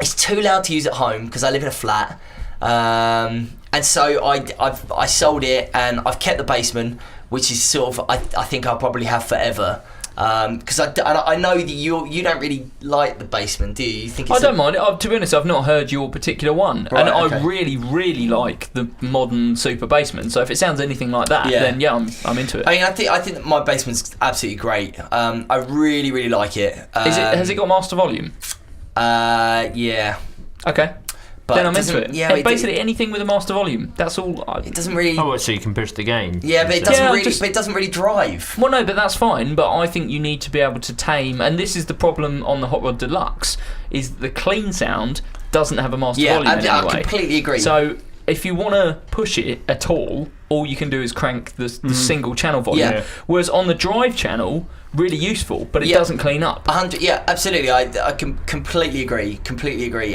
it's too loud to use at home because I live in a flat. And so I sold it, and I've kept the Bassman, which is sort of I think I'll probably have forever. Because I know that you don't really like the Bassman, do you? You think it's I don't mind it. To be honest, I've not heard your particular one, Right, and okay. I really, really like the modern Super Bassman. So if it sounds anything like that, then yeah, I'm into it. I mean, I think that my Bassman's absolutely great. I really, really like it. Has it got master volume? Yeah. Okay. But then I'm into it. Yeah, basically anything with a master volume. That's all. It doesn't really. Oh, so you can push the gain. Yeah, but it doesn't really drive. Well, no, but that's fine. But I think you need to be able to tame, and this is the problem on the Hot Rod Deluxe, is the clean sound doesn't have a master volume in any way. I completely agree. So if you want to push it at all you can do is crank the single channel volume. Yeah. Whereas on the drive channel, really useful, but it doesn't clean up. 100, yeah, absolutely. I can completely agree.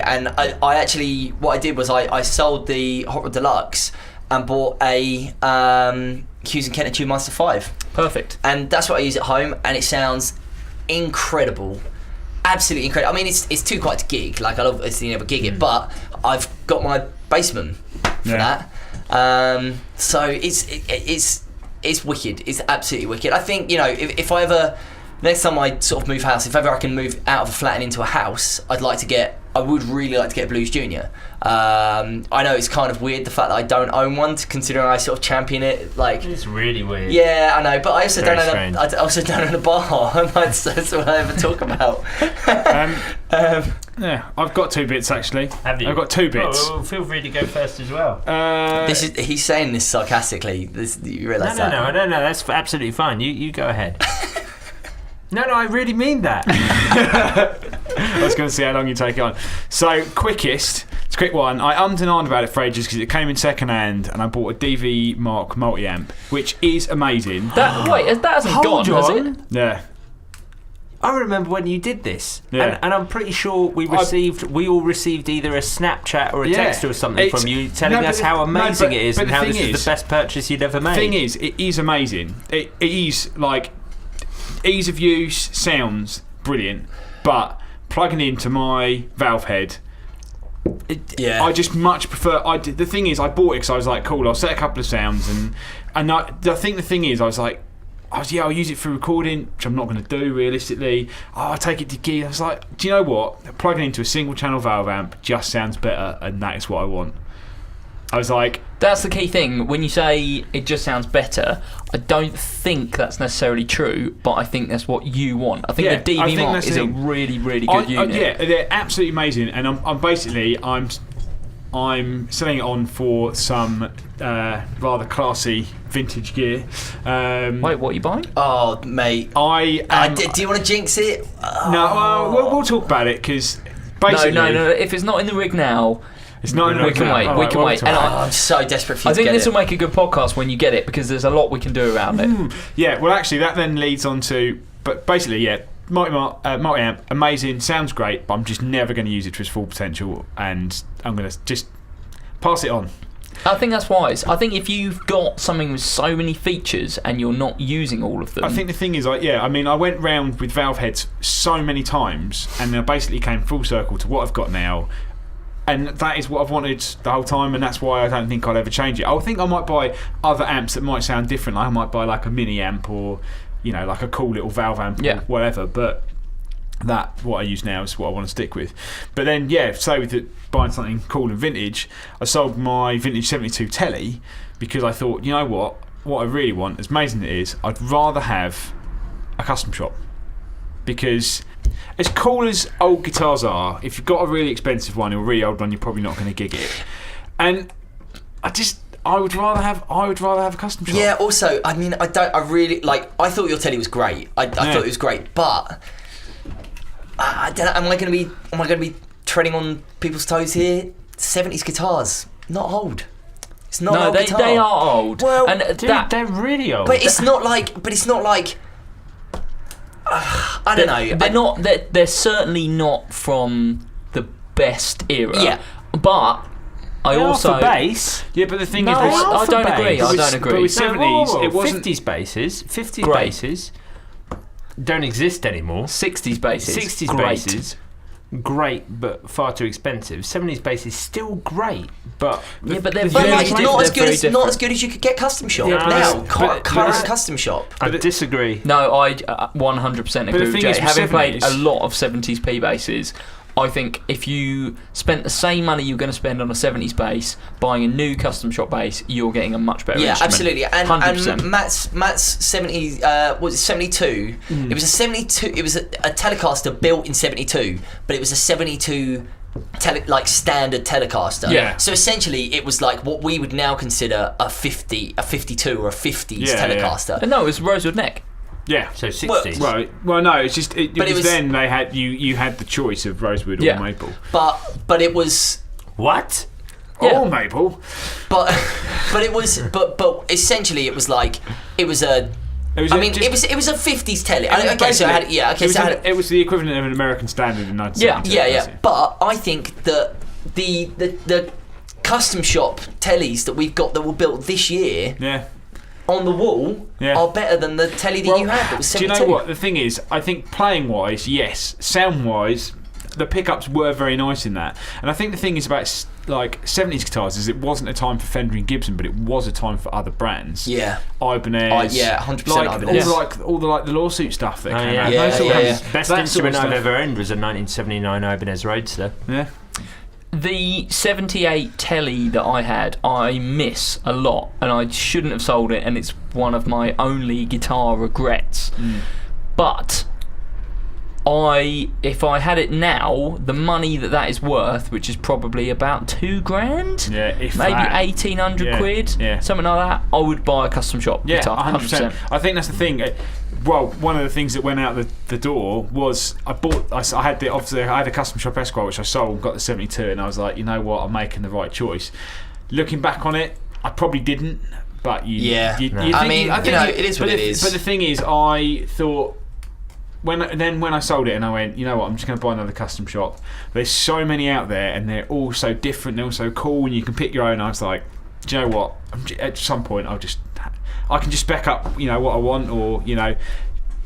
And I actually, what I did was I sold the Hot Rod Deluxe and bought a Hughes & Kettner Tube Master 5. Perfect. And that's what I use at home, and it sounds incredible. Absolutely incredible. I mean, it's too quiet to gig. Like, I love being able to gig it, but I've got my Bassman for that. So it's wicked. It's absolutely wicked. I think, if I ever, next time I sort of move house, if ever I can move out of a flat and into a house, I would really like to get a Blues Junior. I know it's kind of weird, the fact that I don't own one, considering I sort of champion it. Like, it's really weird. Yeah, I know, but I also don't strange. own a bar. That's what I ever talk about. Yeah, I've got 2 bits actually. Have you? I've got 2 bits. Oh, well, feel free to go first as well. He's saying this sarcastically. You realise that? No, that's absolutely fine. You go ahead. No, I really mean that. I was going to see how long you take it on. So, quickest, it's a quick one. I ummed and ahed about it for ages because it came in second hand, and I bought a DV Mark multi-amp, which is amazing. That hasn't gone, has it? Yeah. I remember when you did this, Yeah. and I'm pretty sure we all received either a Snapchat or a text or something from you telling us how amazing it is and how this is the best purchase you'd ever made. The thing is, it is amazing. It is like ease of use, sounds brilliant, but plugging into my valve head, I just much prefer. The thing is, I bought it because I was like, cool, I'll set a couple of sounds, and I think the thing is, I was like, I'll use it for recording, which I'm not going to do realistically. I'll take it to gear. I was like, do you know what? Plugging into a single channel valve amp just sounds better, and that is what I want. I was like, that's the key thing. When you say it just sounds better, I don't think that's necessarily true, but I think that's what you want. I think the DV Mark is a really, really good unit. Yeah, they're absolutely amazing, and I'm basically selling it on for some rather classy vintage gear. Wait, what are you buying? Oh, mate. Do you want to jinx it? No, we'll talk about it because basically. No. If it's not in the rig now. It's not in the rig now. We can wait. And I'm so desperate for you to get it. I think this will make a good podcast when you get it because there's a lot we can do around it. Yeah, well, actually, that then leads on to. But basically, yeah, multi-amp, amazing, sounds great, but I'm just never going to use it to its full potential, and I'm going to just pass it on. I think that's wise. I think if you've got something with so many features and you're not using all of them. I think the thing is, I went round with valve heads so many times, and I basically came full circle to what I've got now. And that is what I've wanted the whole time, and that's why I don't think I'll ever change it. I think I might buy other amps that might sound different. Like I might buy like a mini amp or, like a cool little valve amp or whatever. But what I use now is what I want to stick with. But then, say with buying something cool and vintage, I sold my vintage 72 Telly because I thought, you know what I really want, as amazing as it is, I'd rather have a custom shop. Because as cool as old guitars are, if you've got a really expensive one or a really old one, you're probably not going to gig it. And I would rather have a custom shop. Yeah. Also, I thought your telly was great. I thought it was great, but I don't know. Am I going to be treading on people's toes here? 70s guitars, not old. It's not old guitar. They are old. Well, and they're really old. But it's not like. I don't know. They're not. They're certainly not from the best era. Yeah. But I also for bass. Yeah, but the thing no, is, I don't agree. But with 70s, it wasn't 50s basses. 50s great. Basses don't exist anymore. 60s basses. 60s great. basses. Great, but far too expensive. 70s bass is still great, but they're not as good as you could get custom shop now. Current custom shop. I disagree. No, I 100% agree with Jay. Having played a lot of 70s P basses, I think if you spent the same money you're going to spend on a 70s bass buying a new custom shop bass, you're getting a much better instrument. Absolutely. And 100%. Matt's 70 was it 72? It was a 72. It was a Telecaster built in 72, but it was a 72 standard Telecaster. Yeah. So essentially, it was like what we would now consider a 52 or a 50s Telecaster. No, it was Rosewood Neck. Yeah. So 60s. Well, no, it's just it was then they had you had the choice of rosewood or maple. But it was what? Yeah. Or maple. But it was but essentially it was like it was a. It was a 50s telly. It was the equivalent of an American Standard in 1970. Yeah. But I think that the custom shop tellies that we've got that were built this year. On the wall are better than the telly that you had that was 72. Do you know what? The thing is, I think playing-wise, yes. Sound-wise, the pickups were very nice in that. And I think the thing is about 70s guitars is it wasn't a time for Fender and Gibson, but it was a time for other brands. Yeah. Ibanez. 100% Ibanez. All the lawsuit stuff that came out. Best instrument I've ever owned was a 1979 Ibanez Roadster. Yeah. The 78 telly that I had, I miss a lot, and I shouldn't have sold it, and it's one of my only guitar regrets. But if I had it now, the money that is worth, which is probably about $2,000, maybe 1,800 quid, something like that, I would buy a custom shop guitar. 100%. I think that's the thing. Well, one of the things that went out the door was I had a custom shop Esquire which I sold, got the 72, and I was like, you know what, I'm making the right choice. Looking back on it, I probably didn't, but it is what it is. But the thing is, I thought when I sold it and I went, you know what, I'm just going to buy another custom shop. There's so many out there, and they're all so different, they're all so cool, and you can pick your own. I was like, do you know what? At some point, I can just spec up, what I want, or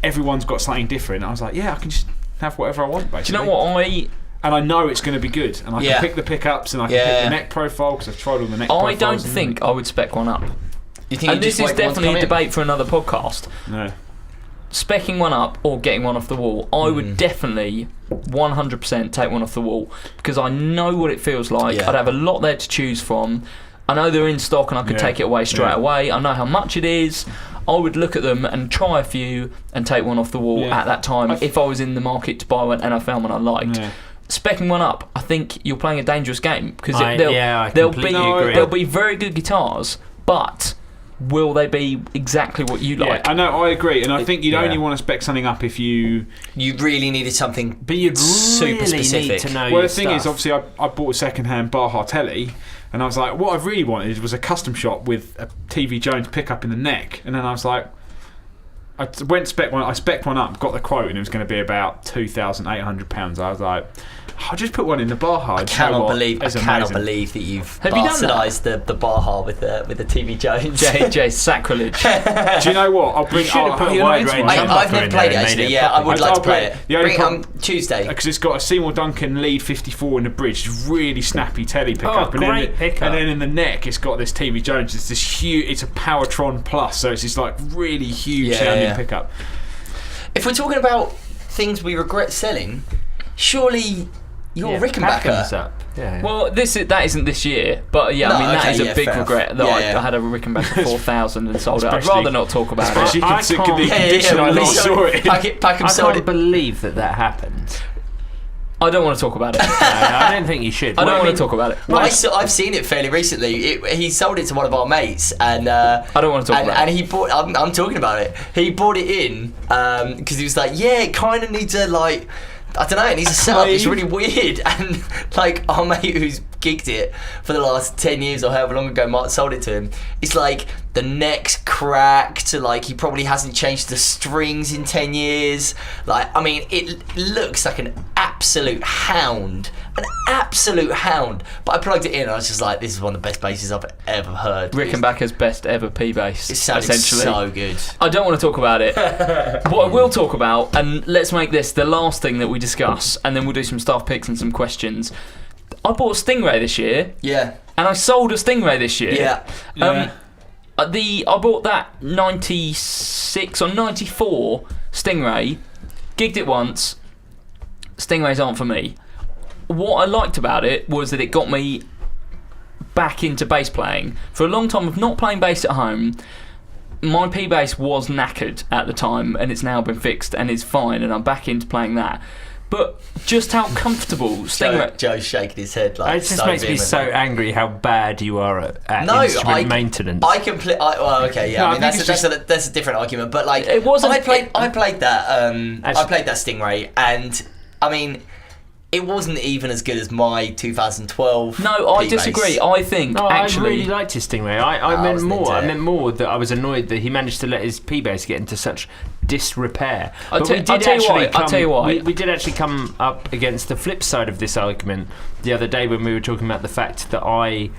everyone's got something different. I was like, I can just have whatever I want, basically. Do you know what and I know it's going to be good, and I can pick the pickups, and I can pick the neck profile because I've tried all the neck profiles. I don't think I would spec one up. You think and you this just is wait for one to definitely a come in? debate for another podcast. No. Specking one up or getting one off the wall, I would definitely 100% take one off the wall because I know what it feels like. Yeah. I'd have a lot there to choose from. I know they're in stock and I could take it away straight away. I know how much it is. I would look at them and try a few and take one off the wall at that time if I was in the market to buy one and I found one I liked. Yeah. Specking one up, I think you're playing a dangerous game because I completely agree. there'll be very good guitars, but will they be exactly what you like? Yeah, I know, I agree, and I think you'd only want to spec something up if you really needed something, but you'd super really specific. need to know. Well, your the thing is, stuff. obviously, I bought a second-hand Baja telly, and I was like, what I really wanted was a custom shop with a TV Jones pickup in the neck, and then I was like, I went spec one. I spec'd one up, got the quote, and it was going to be about £2,800. I was like, I'll just put one in the Baja. I cannot believe that you've Have you done bastardised the Baja with the TV Jones. JJ sacrilege. Do you know what? I'll bring. should have put a you know, wide it's range one. of I've never in played it there and actually. made it Yeah, I would like to I'll play play it. it. The only Bring it Tuesday. Because it's got a Seymour Duncan Lead 54 in the bridge, it's really snappy telly pickup. Great pickup. And then in the neck, it's got this TV Jones. It's this huge. It's a Powertron Plus, so it's this like really huge sounding pickup. If we're talking about things we regret selling, surely you're Packing Rickenbacker. this up. Yeah. Well, that isn't this year, but No, I mean that okay, is a yeah, big fair regret enough. that Yeah, I had a Rickenbacker 4000 and sold it. I'd Especially- rather not talk about it. Especially I considering can't- the condition I last saw it in. Pack 'em I sold can't it. believe that happened. I don't want to talk about it. No, I don't think you should. I don't Well, want mean, to talk about it. Well, I've seen it fairly recently. He sold it to one of our mates, and I don't want to talk about and it. he bought. I'm talking about it. He bought it in because he was like, yeah, it kind of needs a like. I don't know, it needs a setup. It's really weird. And like our mate who's gigged it for the last 10 years or however long ago Mark sold it to him, it's like the neck's cracked, like he probably hasn't changed the strings in 10 years. Like, I mean, it looks like an absolute hound. An absolute hound. But I plugged it in and I was just like, this is one of the best basses I've ever heard. Rickenbacker's best ever P bass. It sounded essentially. so good. I don't want to talk about it. What I will talk about, and let's make this the last thing that we discuss, and then we'll do some staff picks and some questions. I bought a Stingray this year, Yeah. and I sold a Stingray this year. Yeah. I bought that 96 or 94 Stingray, gigged it once. Stingrays aren't for me. What I liked about it was that it got me back into bass playing. For a long time of not playing bass at home, my P bass was knackered at the time, and it's now been fixed and is fine, and I'm back into playing that. But just how comfortable Stingray. Joe's shaking his head like It just so makes me so vehemently. angry how bad you are at No, instrument maintenance. I can play. Well, okay, yeah. No, I mean, I think that's a different argument. But like, It wasn't- I played that. I Actually- played that Stingray, and I mean, it wasn't even as good as my 2012. No, I P-bass. disagree. I think No, actually. I really liked his Stingray. I I meant wasn't more. into I it. meant more that I was annoyed that he managed to let his P bass get into such disrepair. I'll But tell we you did actually why, I'll tell you why. We did actually come up against the flip side of this argument the other day when we were talking about the fact that I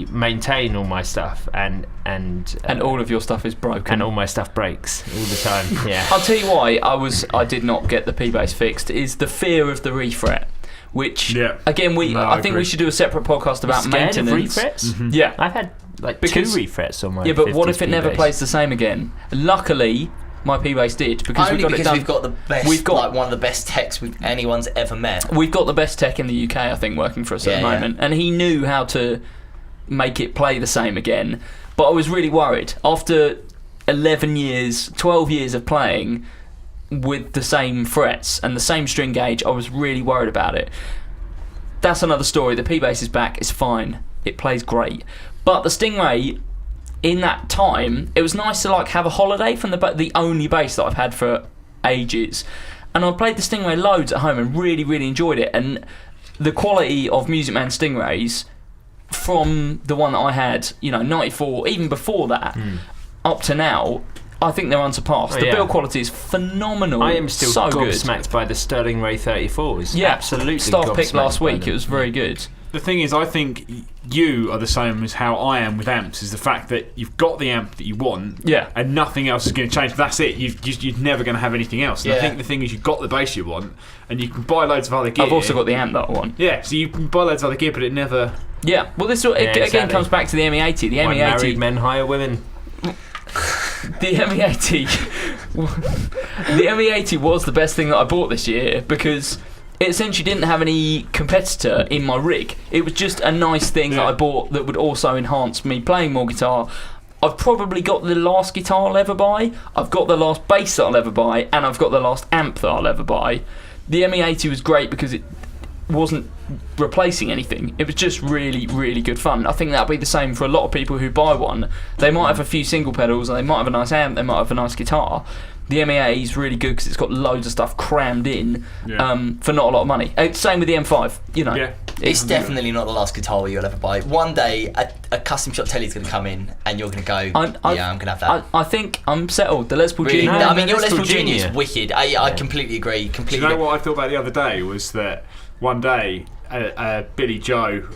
maintain all my stuff and all of your stuff is broken. and all my stuff breaks all the time. Yeah. I'll tell you why I did not get the P bass fixed is the fear of the refret, which again I think agree. we should do a separate podcast about Scared of maintenance. refrets? Yeah, I've had like Because- 2 refrets on my. yeah, but what 50s if it never P-bass. plays the same again? Luckily, my P bass did because Only we got because it done. we've got the best, We've got- like one of the best techs anyone's ever met. We've got the best tech in the UK, I think, working for us at the Yeah, yeah. moment, and he knew how to make it play the same again. But I was really worried after 11 years, 12 years of playing with the same frets and the same string gauge. I was really worried about it. That's another story. The P bass is back. It's fine. It plays great. But the Stingray, in that time, it was nice to like have a holiday from the only bass that I've had for ages. And I played the Stingray loads at home and really, really enjoyed it. And the quality of Music Man Stingrays from the one that I had, 94, even before that, up to now, I think they're unsurpassed. Oh, The yeah. build quality is phenomenal. I am still so good. gobsmacked by the Sterling Ray 34s. Yeah, Absolutely staff pick gobsmacked last by week. them. It was very good. the thing is, I think you are the same as how I am with amps. Is the fact that you've got the amp that you want, and nothing else is going to change. That's it. You're never going to have anything else. And I think the thing is, you've got the bass you want, and you can buy loads of other gear. I've also got the amp that I want. Yeah, so you can buy loads of other gear, but it never. Yeah, well, this again comes back to the ME80. The Why ME80. married men hire women. The ME80. The ME80 was the best thing that I bought this year because it essentially didn't have any competitor in my rig. It was just a nice thing that I bought that would also enhance me playing more guitar. I've probably got the last guitar I'll ever buy, I've got the last bass that I'll ever buy, and I've got the last amp that I'll ever buy. The ME80 was great because it wasn't replacing anything. It was just really, really good fun. I think that'll be the same for a lot of people who buy one. They might have a few single pedals, and they might have a nice amp, they might have a nice guitar. The MEA is really good because it's got loads of stuff crammed in for not a lot of money. Same with the M5, you know. Yeah. It's definitely not the last guitar you'll ever buy. One day, a custom shop telly's going to come in, and you're going to go, I'm going to have that. I think I'm settled. The Les Paul Really? Junior. No, I mean, your Les Les Paul Paul Junior is Junior. wicked. I completely agree. Do you know what I thought about the other day was that one day Billy Joe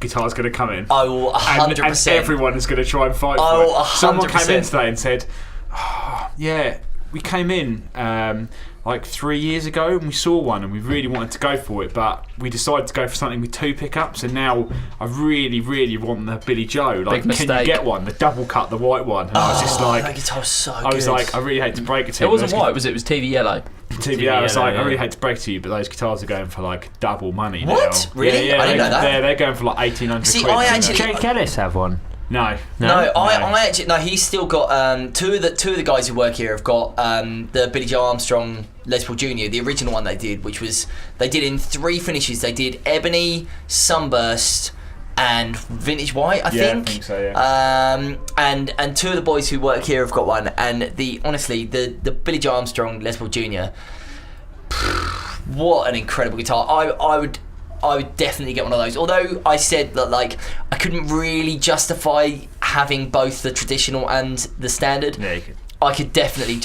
guitar's going to come in. Oh, 100%. And everyone is going to try and fight for Oh, it. Someone 100%. came in today and said, we came in like 3 years ago and we saw one and we really wanted to go for it, but we decided to go for something with 2 pickups, and now I really, really want the Billy Joe. Like, Big can you mistake. get one? The double cut, the white one. And I was just like, that guitar was so good. I was like, I really hate to break it to you. It wasn't white, was it? It was TV yellow. TV, I was yellow, like, I yeah. really hate to break it to you, but those guitars are going for like double money What? now. Really? Yeah, I didn't know that. They're going for like 1,800 See, quid. I and actually- Jake Ellis have one. No. I actually no. He's still got two of the guys who work here have got the Billy Joe Armstrong Les Paul Junior, the original one they did, which was they did in 3 finishes. They did ebony, sunburst, and vintage white. I think. I think so. Yeah. And 2 of the boys who work here have got one. And honestly, the Billy Joe Armstrong Les Paul Junior. What an incredible guitar! I would definitely get one of those. Although I said that like I couldn't really justify having both the traditional and the standard. Yeah, you could. I could definitely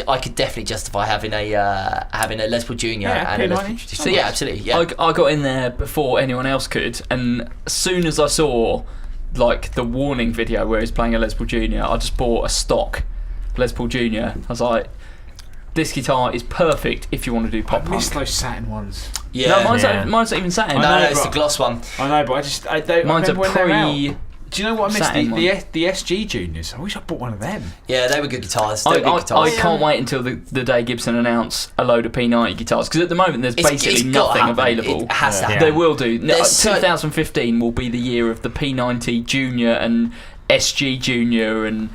justify having a Les Paul Junior and a Les Paul. P90. So yeah, absolutely. Yeah. I got in there before anyone else could, and as soon as I saw like the warning video where he's playing a Les Paul Junior, I just bought a stock Les Paul Junior. I was like, this guitar is perfect if you want to do pop I punk. missed those satin ones. Yeah. No, mine's Yeah. not even satin. no, know, it's but- the gloss one. I know, but I don't. Mine's a remember when they were out. pre. Do you know what I missed? satin The SG Juniors. I wish I bought one of them. Yeah, they were good guitars. They I were good guitars. can't wait until the day Gibson announce a load of P90 guitars, because at the moment there's basically it's gotta nothing happen. available. It has to Yeah. happen. They will do. No, There's so- 2015 will be the year of the P90 Junior and SG Junior, and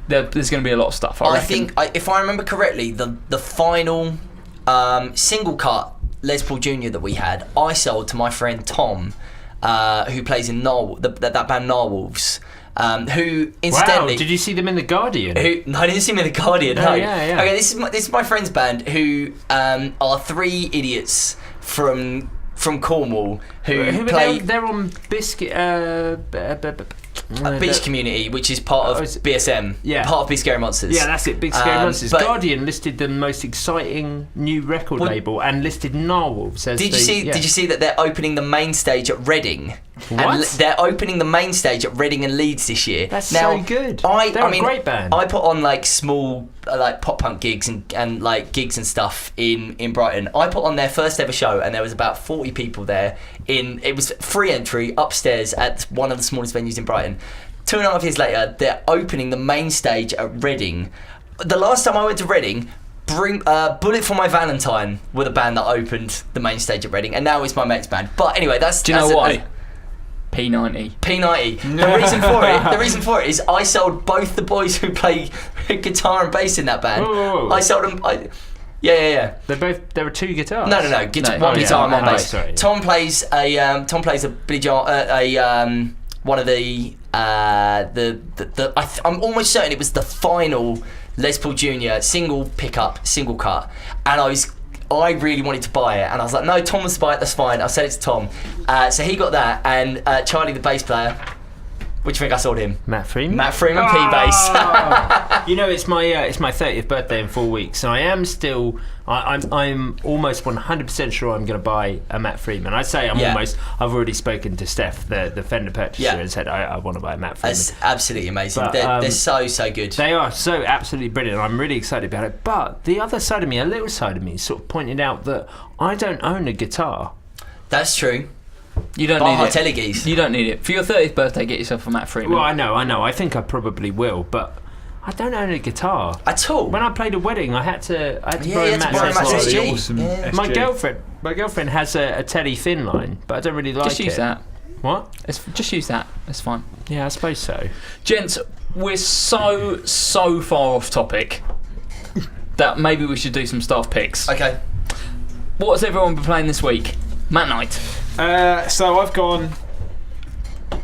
there's going to be a lot of stuff. I reckon. think, if I remember correctly, the final single cut Les Paul Junior that we had, I sold to my friend Tom, who plays in that band Narwhals, who incidentally. Wow, did you see them in The Guardian? No, I didn't see him in The Guardian. Oh, No. yeah. Okay, this is my friend's band, who are 3 idiots from Cornwall who Who are play they? They're on Biscuit. Beach Community, which is part of BSM, yeah. part of Big Scary Monsters. Yeah, that's it. Big Scary Monsters. but- Guardian listed the most exciting new record Well- label and listed Narwhals as Did you see? Yeah. Did you see that they're opening the main stage at Reading? What? And they're opening the main stage at Reading and Leeds this year. That's now, so good. I They're mean, a great band. I put on like small like pop punk gigs and like gigs and stuff in Brighton. I put on their first ever show, and there was about 40 people there. It was free entry upstairs at one of the smallest venues in Brighton. 2.5 years later, they're opening the main stage at Reading. The last time I went to Reading, Bullet for My Valentine were the band that opened the main stage at Reading, and now it's my mate's band. But anyway, Do you know why? P90. P90. The reason for it is I sold both the boys who play guitar and bass in that band. Whoa. I sold them. Yeah. There were 2 guitars. No. No, One yeah. guitar and one Oh, bass. sorry, yeah. Tom plays a Billy Joe, one of the I'm almost certain it was the final Les Paul Junior single pickup, single cut, and I really wanted to buy it, and I was like, no, Tom wants to buy it, that's fine. I'll sell it to Tom. So he got that, and Charlie, the bass player, What do you think I sold him? Matt Freeman. Matt Freeman P-Base. You know, it's my 30th birthday in 4 weeks, and I am still. I'm almost 100% sure I'm going to buy a Matt Freeman. I say I've already spoken to Steph, the Fender purchaser, and said I want to buy a Matt Freeman. That's absolutely amazing. But, they're so good. They are so absolutely brilliant. I'm really excited about it. But the other side of me, a little side of me, sort of pointed out that I don't own a guitar. That's true. You don't Baja need it. Telegis. You don't need it. For your 30th birthday, get yourself a Matt Freeman. Well, I know. I think I probably will, but I don't own a guitar. At all. When I played a wedding, I had to borrow you had to borrow a Matt That's SG. awesome Yeah. SG. My girlfriend has a Tele Thin line, but I don't really like it. just use that. What? Just use that. It's fine. Yeah, I suppose so. Gents, we're so far off topic that maybe we should do some staff picks. Okay. What has everyone been playing this week? Matt Knight. So I've gone.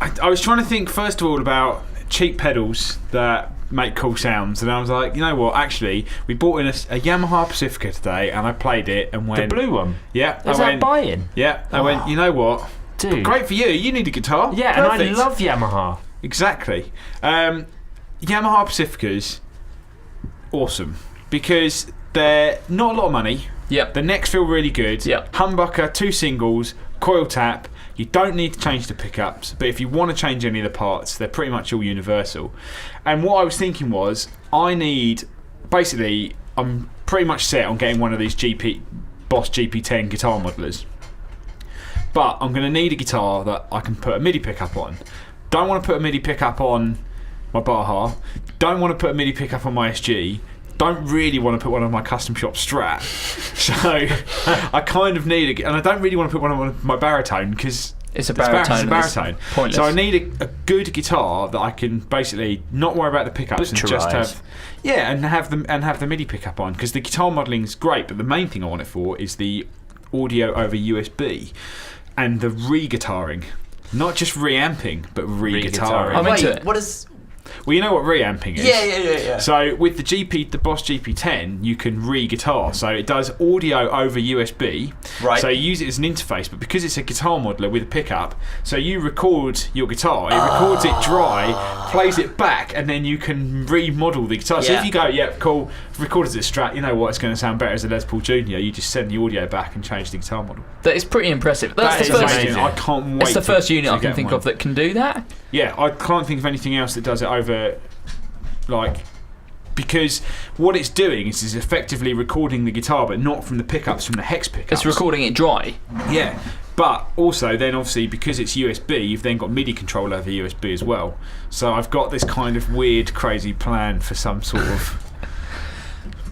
I was trying to think first of all about cheap pedals that make cool sounds, and I was like, you know what? Actually, we bought in a Yamaha Pacifica today, and I played it and went. The blue one. Yeah. Is that buy-in? Yeah. I went. You know what? Dude. Great for you. You need a guitar. Yeah, Perfect. and I love Yamaha. Exactly. Yamaha Pacificas, awesome because they're not a lot of money. Yep. The necks feel really good. Yep. Humbucker, 2 singles, coil tap. You don't need to change the pickups, but if you want to change any of the parts, they're pretty much all universal. And what I was thinking was, I'm pretty much set on getting one of these Boss GP10 guitar modelers. But I'm going to need a guitar that I can put a MIDI pickup on. Don't want to put a MIDI pickup on my Baja. Don't want to put a MIDI pickup on my SG. Don't really want to put one on my custom shop Strat. So I kind of need and I don't really want to put one on my baritone because it's a baritone. Pointless. So I need a good guitar that I can basically not worry about the pickups and just have have the MIDI pickup on, because the guitar modelling is great, but the main thing I want it for is the audio over USB and the re-guitaring. Not just reamping, but re-guitaring. I'm into it. What is... Well, you know what reamping is. Yeah. So with the Boss GP10, you can re-guitar. So it does audio over USB. Right. So you use it as an interface, but because it's a guitar modeler with a pickup, so you record your guitar, it records it dry, plays it back, and then you can remodel the guitar. So if you go, cool, record as a Strat, you know what, it's going to sound better as a Les Paul Junior. You just send the audio back and change the guitar model. That is pretty impressive. That's That the is first. amazing. I can't wait. It's the first unit I to can get think one. of that can do that. Yeah, I can't think of anything else that does it over, because what it's doing is effectively recording the guitar, but not from the pickups, from the hex pickups. It's recording it dry. Yeah, but also then obviously because it's USB, you've then got MIDI control over USB as well. So I've got this kind of weird, crazy plan for some sort of.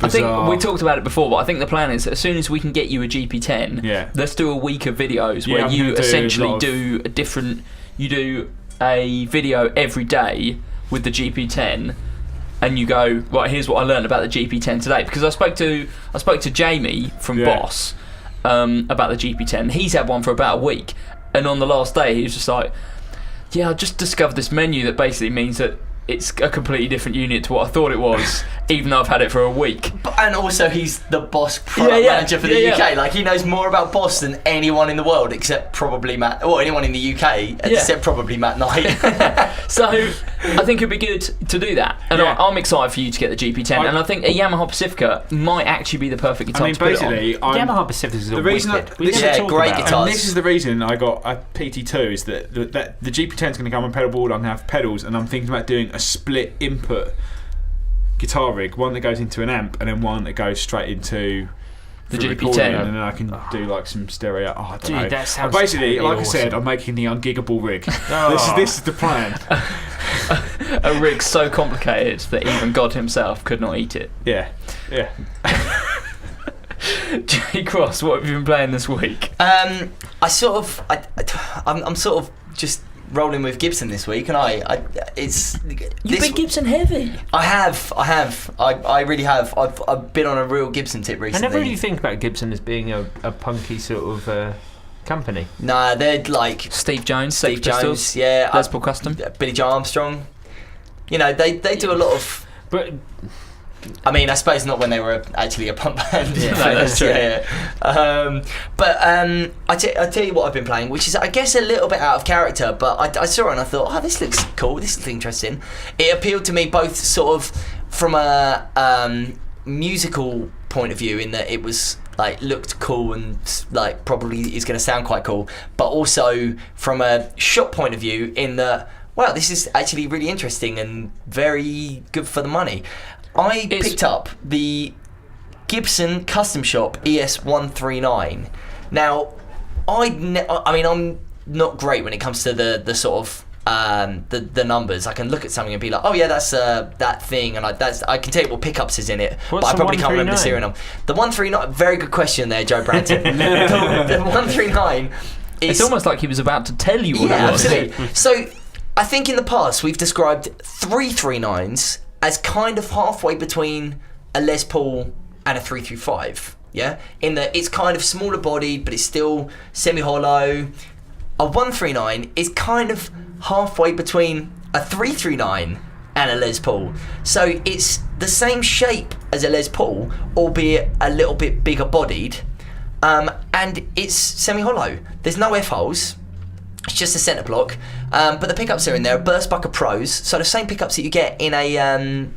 I think we talked about it before, but I think the plan is as soon as we can get you a GP10, let's do a week of videos where you essentially do a different. You do a video every day with the GP10, and you go, right, here's what I learned about the GP10 today. Because I spoke to Jamie from Boss about the GP10. He's had one for about a week, and on the last day he was just like, yeah, I just discovered this menu that basically means that it's a completely different unit to what I thought it was, even though I've had it for a week. And also, he's the Boss product manager for the UK. Like, he knows more about Boss than anyone in the world, except probably Matt, or anyone in the UK, except probably Matt Knight. So, I think it'd be good to do that. And I'm excited for you to get the GP10. And I think a Yamaha Pacifica might actually be the perfect guitar to put it on. Yamaha Pacificas are reason wicked. Great guitars. And this is the reason I got a PT2 is that the GP10 is going to come on pedal board. I'm going to have pedals, and I'm thinking about doing a split input guitar rig, one that goes into an amp and then one that goes straight into the GP10, GP10, and then I can do like some stereo. I don't know. That sounds basically, like awesome. I said, I'm making the ungiggable rig. This is the plan. A rig so complicated that even God himself could not eat it. Yeah. Jay Cross, what have you been playing this week? I'm sort of just rolling with Gibson this week, and You've been Gibson heavy. I have. I really have. I've been on a real Gibson tip recently. I never really think about Gibson as being a punky sort of company. Nah, they're like Steve Jones, Les Paul Custom, Billy Joe Armstrong. You know, they do a lot of. But I mean, I suppose not when they were actually a punk band. Yeah, that's true. But I tell you what I've been playing, which is, I guess, a little bit out of character, but I saw it and I thought, oh, this looks cool, this looks interesting. It appealed to me both sort of from a musical point of view, in that it was like looked cool and like probably is going to sound quite cool, but also from a shop point of view, in that, wow, this is actually really interesting and very good for the money. I picked up the Gibson Custom Shop ES139. Now, I mean, I'm not great when it comes to the sort of the numbers. I can look at something and be like, oh yeah, that's that thing, and I can tell you what pickups is in it, What's but I probably the can't remember the 139? serial number. The 139, very good question there, Joe Branton. the 139 is... It's almost like he was about to tell you what Yeah, it was. absolutely. So, I think in the past we've described 339s as kind of halfway between a Les Paul and a 335. Yeah, in that it's kind of smaller bodied, but it's still semi-hollow. A 139 is kind of halfway between a 339 and a Les Paul. So it's the same shape as a Les Paul, albeit a little bit bigger bodied, and it's semi-hollow. There's no F-holes. It's just a centre block, but the pickups are in there. Burstbucker Pros, so the same pickups that you get in a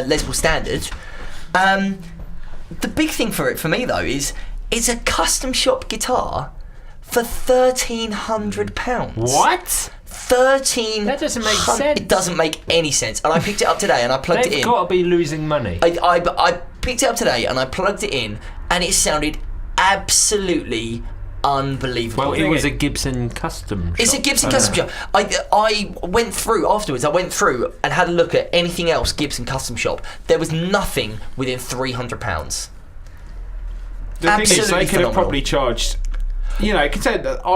Les Paul Standard. The big thing for me though is it's a custom shop guitar for £1,300. What? 13. That doesn't make sense. It doesn't make any sense. And I picked it up today and I plugged it They've in. got to be losing money. I picked it up today and I plugged it in, and it sounded absolutely unbelievable. Well, it was a Gibson Custom Shop. It's a Gibson Custom Shop. I went through afterwards. I went through and had a look at anything else Gibson Custom Shop. There was nothing within £300. The thing is, they Absolutely could have phenomenal. probably charged. You know, I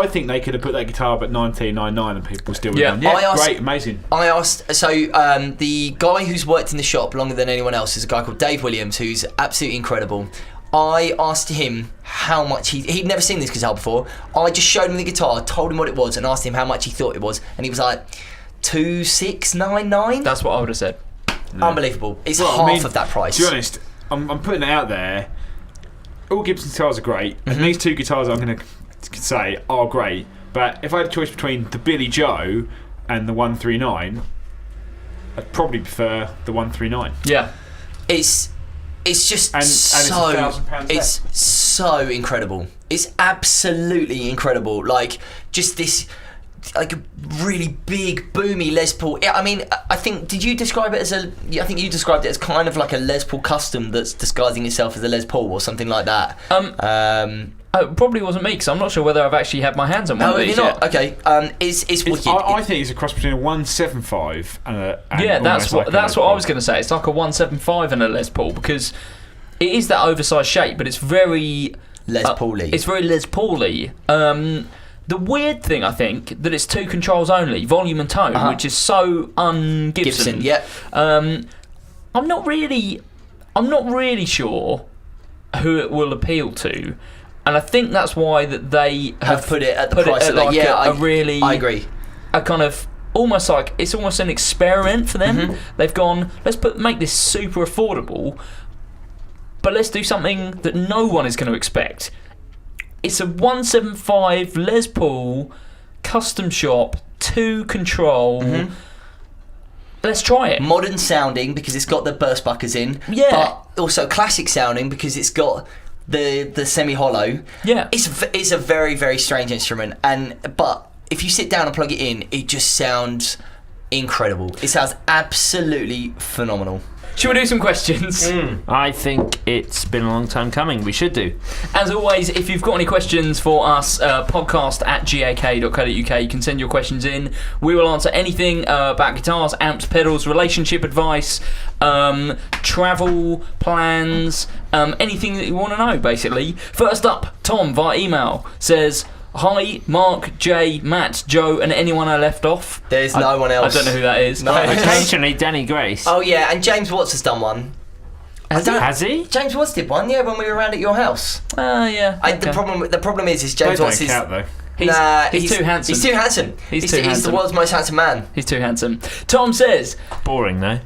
think they could have put that guitar up at $19.99 and people still would have done. I asked- Great, amazing. I asked, so the guy who's worked in the shop longer than anyone else is a guy called Dave Williams, who's absolutely incredible. I asked him how much he'd never seen this guitar before. I just showed him the guitar, told him what it was, and asked him how much he thought it was, and he was like, 2,699. That's what I would have said. Unbelievable. It's Well, half I mean, of that price. To be honest, I'm putting it out there. All Gibson guitars are great, and these two guitars I'm going to say are great. But if I had a choice between the Billy Joe and the 139, I'd probably prefer the 139. Yeah. It's just And it's so £1,000 it's so incredible. It's absolutely incredible. Like just this, like a really big boomy Les Paul. I mean, I think did you describe it as a? I think you described it as kind of like a Les Paul custom that's disguising itself as a Les Paul or something like that. It probably wasn't me, because I'm not sure whether I've actually had my hands on one Oh, of you're these not yet. okay. It's wicked. I think it's a cross between a 175 and a. And Yeah, that's almost what like a I was going to say. It's like a 175 and a Les Paul, because it is that oversized shape, but it's very Les Paul-y. It's very Les Paul-y. The weird thing, I think, that it's two controls only, volume and tone, which is so un-Gibson. Gibson. Yep. I'm not really sure who it will appeal to, and I think that's why that they Have put it at the put price it at that like I a really I agree. a kind of almost like it's almost an experiment for them. They've gone, let's make this super affordable, but let's do something that no one is going to expect. It's a 175 Les Paul custom shop 2 control. Let's try it. Modern sounding because it's got the burst buckers in. Yeah. But also classic sounding because it's got the semi hollow. Yeah. It's a very, very strange instrument, but if you sit down and plug it in, it just sounds incredible. It sounds absolutely phenomenal. Should we do some questions? I think it's been a long time coming. We should do. As always, if you've got any questions for us, podcast@gak.co.uk, you can send your questions in. We will answer anything about guitars, amps, pedals, relationship advice, travel plans, anything that you want to know, basically. First up, Tom via email says, "Hi, Mark, Jay, Matt, Joe, and anyone I left off." There's no one else. I don't know who that is. No. Occasionally, Danny Grace. Oh yeah, and James Watts has done one. Has he? James Watts did one, yeah, when we were around at your house. Yeah. The problem is They James don't Watts is. count though. He's too handsome. He's too handsome. He's too He's handsome. the world's most handsome man. He's too handsome. Tom says, Boring though.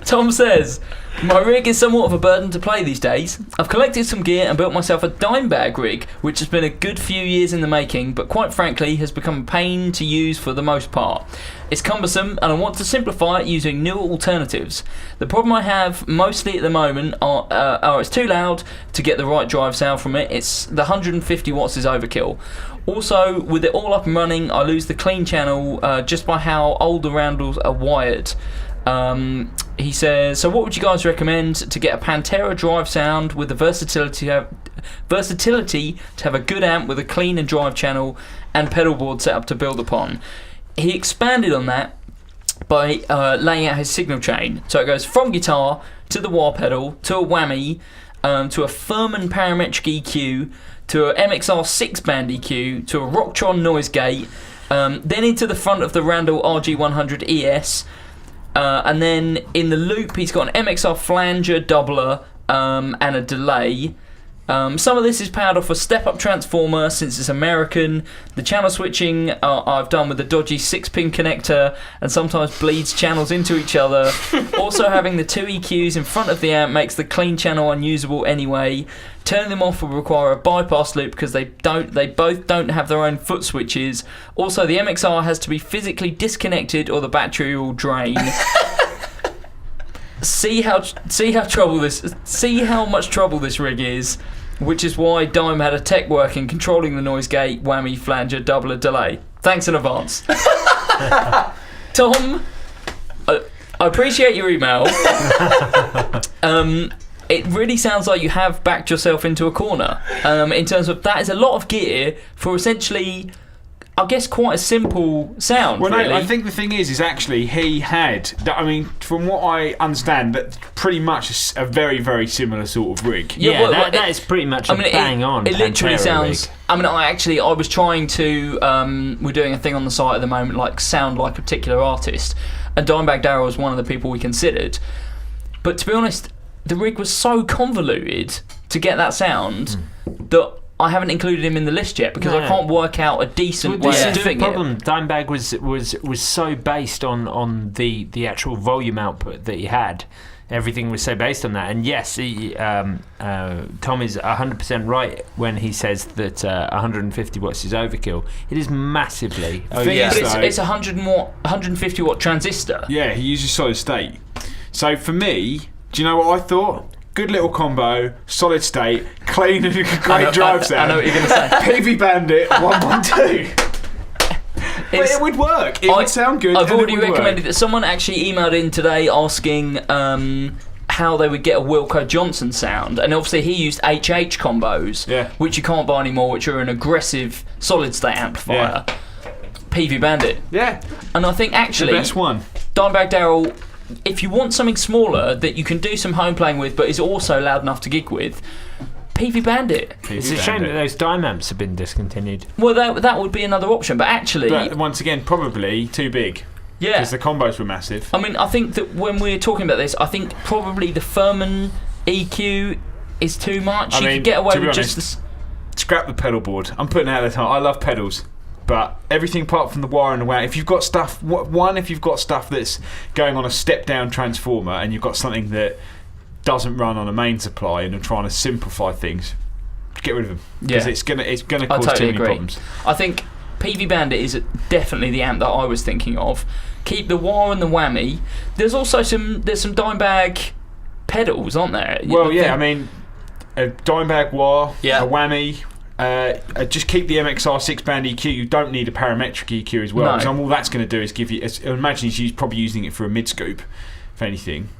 Tom says, my rig is somewhat of a burden to play these days. I've collected some gear and built myself a Dimebag rig, which has been a good few years in the making, but quite frankly has become a pain to use for the most part. It's cumbersome and I want to simplify it using newer alternatives. The problem I have mostly at the moment are it's too loud to get the right drive sound from it. It's the 150 watts is overkill. Also, with it all up and running, I lose the clean channel just by how old the roundels are wired. He says, so what would you guys recommend to get a Pantera drive sound with the versatility to have a good amp with a clean and drive channel and pedal board set up to build upon? He expanded on that by laying out his signal chain. So it goes from guitar to the wah pedal to a whammy to a Furman parametric EQ to a MXR 6-band EQ to a Rocktron noise gate, then into the front of the Randall RG100 ES. And then in the loop, he's got an MXR flanger, doubler, and a delay. Some of this is powered off a step-up transformer since it's American. The channel switching I've done with a dodgy 6-pin connector and sometimes bleeds channels into each other. Also, having the 2 EQs in front of the amp makes the clean channel unusable anyway. Turning them off will require a bypass loop because they both don't have their own foot switches. Also, the MXR has to be physically disconnected or the battery will drain. See how much trouble this rig is, which is why Dime had a tech working controlling the noise gate, whammy, flanger, doubler, delay. Thanks in advance. Tom, I appreciate your email. It really sounds like you have backed yourself into a corner. In terms of that is a lot of gear for essentially, I guess, quite a simple sound. Well, really. no, I think the thing is actually he had. I mean, from what I understand, that pretty much a very, very similar sort of rig. Yeah, that is pretty much bang on. It literally Pantera sounds. rig. I mean, I was trying to. We're doing a thing on the site at the moment, like sound like a particular artist, and Dimebag Darrell was one of the people we considered. But to be honest, the rig was so convoluted to get that sound that I haven't included him in the list yet because I can't work out a decent way of doing the problem. it. Dimebag was so based on the actual volume output that he had. Everything was so based on that. And yes, Tom is 100% right when he says that 150 watts is overkill. It is massively overkill. But it's a 150 watt transistor. Yeah, he uses solid state. So for me, do you know what I thought? Good little combo, solid state, clean and great drive sound. I know what you're going to say. PV Bandit 112. But it would work. It would sound good. I've already recommended that someone actually emailed in today asking how they would get a Wilco Johnson sound, and obviously he used HH combos, which you can't buy anymore, which are an aggressive solid state amplifier. Yeah. PV Bandit. Yeah. And I think actually the best one. Dimebag Darrell, if you want something smaller that you can do some home playing with but is also loud enough to gig with, PV Bandit. It's a shame that those Dime amps have been discontinued. Well, that would be another option, but actually... But once again, probably too big. Yeah. Because the combos were massive. I mean, I think that when we're talking about this, I think probably the Furman EQ is too much. You could get away with honest, just... Scrap the pedal board. I'm putting it out of the time. I love pedals. But everything apart from the wire and the wah, if you've got stuff that's going on a step-down transformer and you've got something that doesn't run on a main supply and are trying to simplify things, get rid of them. Because it's gonna cause too many problems. I think PV Bandit is definitely the amp that I was thinking of. Keep the wah and the whammy. There's also some Dimebag pedals, aren't there? Well, yeah, I mean, a Dimebag wah, a whammy. Just keep the MXR 6-band EQ. You don't need a parametric EQ as well. Because all that's going to do is give you. I imagine he's probably using it for a mid scoop, if anything.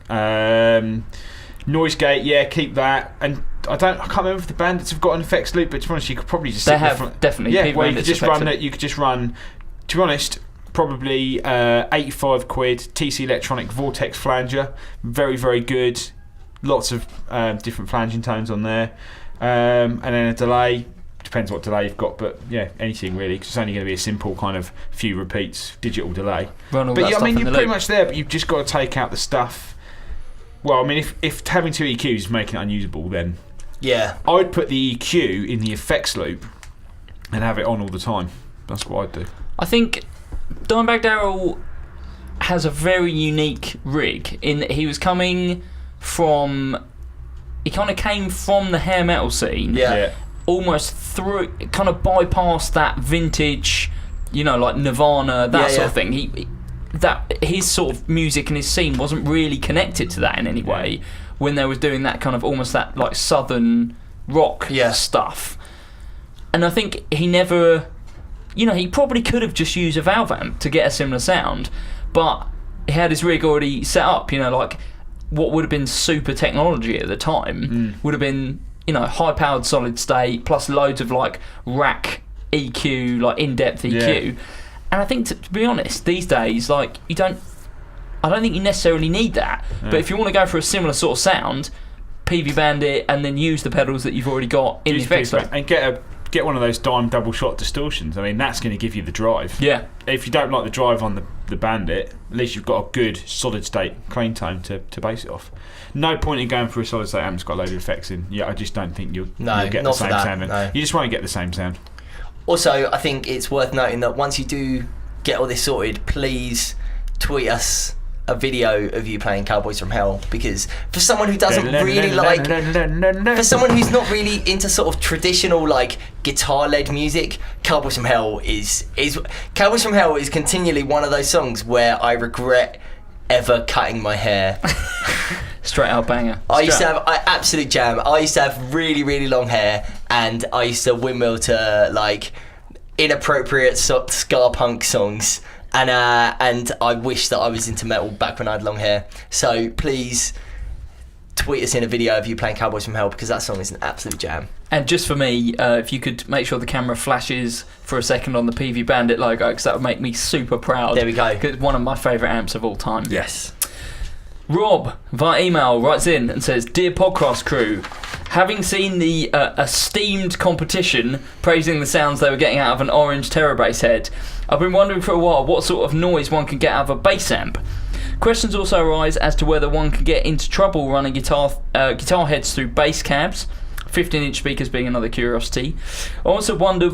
Noise gate, keep that. And I can't remember if the Bandits have got an effects loop, but to be honest, you could probably just. They have definitely. Yeah, well, you could just run it. You could just run. To be honest, probably 85 quid TC Electronic Vortex flanger, very very good. Lots of different flanging tones on there, and then a delay. Depends what delay you've got, but anything really, because it's only going to be a simple kind of few repeats digital delay. But yeah, I mean, you're pretty much there, but you've just got to take out the stuff. Well, I mean, if having two EQs is making it unusable, then I would put the EQ in the effects loop and have it on all the time. That's what I'd do. I think Dimebag Darrell has a very unique rig in that he was coming from. He kind of came from the hair metal scene. Yeah. Almost through, kind of bypassed that vintage, like Nirvana, that sort of thing. His sort of music and his scene wasn't really connected to that in any way when they was doing that kind of almost that like southern rock stuff. And I think he never, he probably could have just used a valve amp to get a similar sound, but he had his rig already set up. Like what would have been super technology at the time would have been. High-powered solid state plus loads of like rack EQ, like in-depth EQ, and I think to be honest, these days, like I don't think you necessarily need that. But if you want to go for a similar sort of sound, PV Bandit, and then use the pedals that you've already got in the effects pack, and get one of those dime double shot distortions. I mean, that's going to give you the drive. Yeah. If you don't like the drive on the Bandit, at least you've got a good solid state clean tone to base it off. No point in going for a solid state amp that's got a load of effects in. Yeah, I just don't think you'll get the same sound. No. You just won't get the same sound. Also, I think it's worth noting that once you do get all this sorted, please tweet us a video of you playing Cowboys from Hell, because for someone who doesn't really like, for someone who's not really into sort of traditional like guitar-led music, Cowboys from Hell is continually one of those songs where I regret ever cutting my hair. Straight out banger. I used to have absolute jam. I used to have really, really long hair, and I used to windmill to like inappropriate ska punk songs. And I wish that I was into metal back when I had long hair. So please tweet us in a video of you playing Cowboys from Hell, because that song is an absolute jam. And just for me, if you could make sure the camera flashes for a second on the PV Bandit logo, because that would make me super proud. There we go. It's one of my favourite amps of all time. Yes. Rob, via email, writes in and says, "Dear podcast crew, having seen the esteemed competition praising the sounds they were getting out of an orange Terrorbass head, I've been wondering for a while what sort of noise one can get out of a bass amp. Questions also arise as to whether one can get into trouble running guitar heads through bass cabs, 15-inch speakers being another curiosity. I also wonder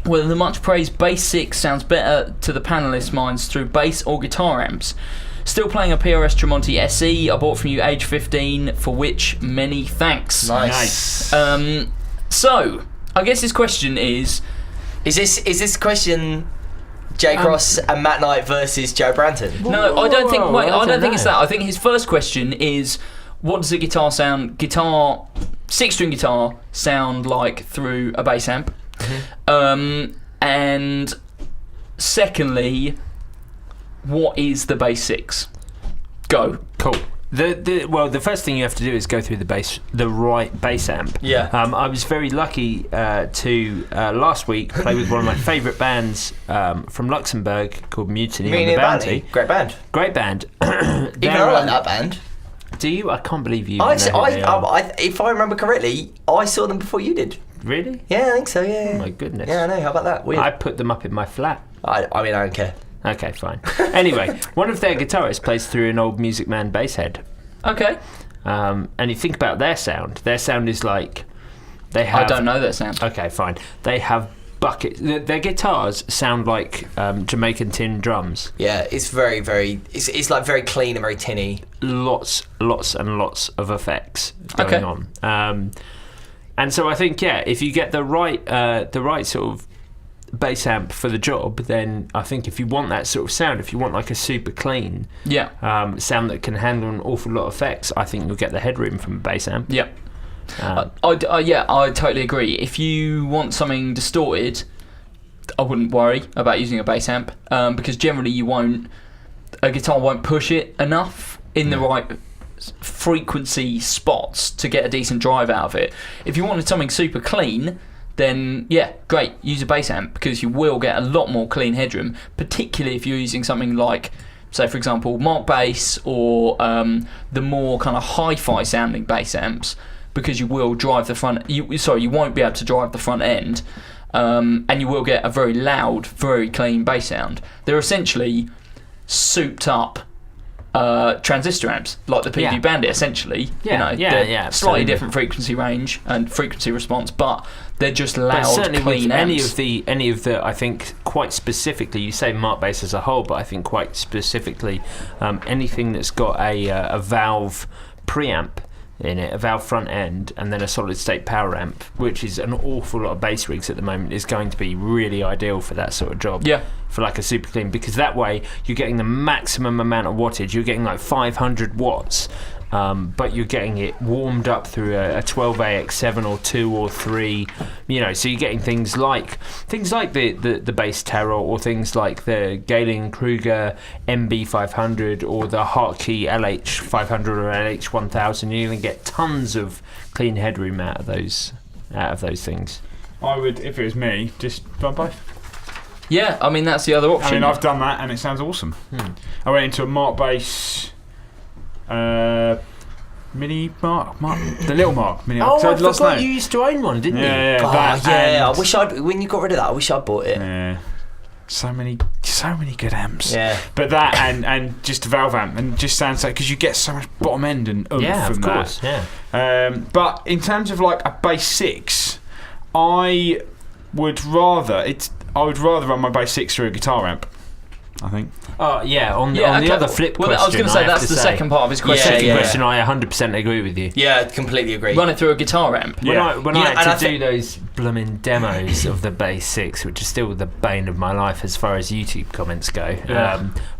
whether the much praised Bass 6 sounds better to the panellists' minds through bass or guitar amps. Still playing a PRS Tremonti SE I bought from you age 15, for which many thanks." Nice. So, I guess this question is this question Jay Cross and Matt Knight versus Joe Branton? No, I don't think. Wait, I don't think it's that. I think his first question is, what does a six-string guitar sound like through a bass amp? Mm-hmm. And secondly, what is the Bass 6? Go. Cool. The first thing you have to do is go through the right bass amp. Yeah. I was very lucky to last week play with one of my favourite bands from Luxembourg called Mutiny on the Bounty. Great band. Great band. Even I like that band. Do you? I can't believe you. If I remember correctly, I saw them before you did. Really? Yeah, I think so. Yeah. Oh my goodness. Yeah, I know. How about that? Weird. I put them up in my flat. I mean, I don't care. Okay, fine. Anyway, one of their guitarists plays through an old Music Man bass head. Okay. And you think about their sound. Their sound is like they have. I don't know their sound. Okay, fine. They have buckets. Their guitars sound like Jamaican tin drums. Yeah, it's very, very. It's like very clean and very tinny. Lots and lots of effects going on. And so I think if you get the right sort of bass amp for the job, then I think if you want that sort of sound, if you want like a super clean sound that can handle an awful lot of effects, I think you'll get the headroom from a bass amp. Yeah. I totally agree. If you want something distorted, I wouldn't worry about using a bass amp, because generally a guitar won't push it enough in the right frequency spots to get a decent drive out of it. If you wanted something super clean, then great, use a bass amp, because you will get a lot more clean headroom, particularly if you're using something like, say for example, Mark Bass or the more kind of hi-fi sounding bass amps, because you will drive the front. You won't be able to drive the front end, and you will get a very loud, very clean bass sound. They're essentially souped up transistor amps, like the PD Bandit, essentially. Yeah, they're slightly absolutely. different frequency range and frequency response, but they're just loud, But certainly clean with amps. any of the, I think quite specifically, you say Mark Bass as a whole, but I think quite specifically, anything that's got a valve preamp in it, a valve front end, and then a solid state power amp, which is an awful lot of bass rigs at the moment, is going to be really ideal for that sort of job. Yeah. For like a super clean, because that way you're getting the maximum amount of wattage. You're getting like 500 watts, but you're getting it warmed up through a 12AX7 or 2 or 3. So you're getting things like the Bass Terror, or things like the Galen Kruger MB500 or the Hartkey LH500 or LH1000. You're going to get tons of clean headroom out of those things. I would, if it was me, just run both. Yeah, I mean, that's the other option. I mean, I've done that and it sounds awesome. I went into a Mark Bass Mini Mark, the little Mark Mini. Oh, I last forgot night. you used to own one, didn't you? Yeah, Oh, that yeah. and- I wish when you got rid of that, I wish I'd bought it. Yeah. So many good amps. Yeah. But that and just a valve amp, and just sounds like, because you get so much bottom end and oomph Yeah, from of course. that. Yeah. But in terms of like a Bass 6, I would rather run my Bass 6 through a guitar amp, I think. Oh yeah. On the okay. other flip Well, question, I was going to say have that's to the say, second part of his question. Second Yeah. question, I 100% agree with you. Yeah, completely agree. Run it through a guitar amp. Yeah. When You I know, and had I to do those blooming demos of the Bass 6, which is still the bane of my life as far as YouTube comments go,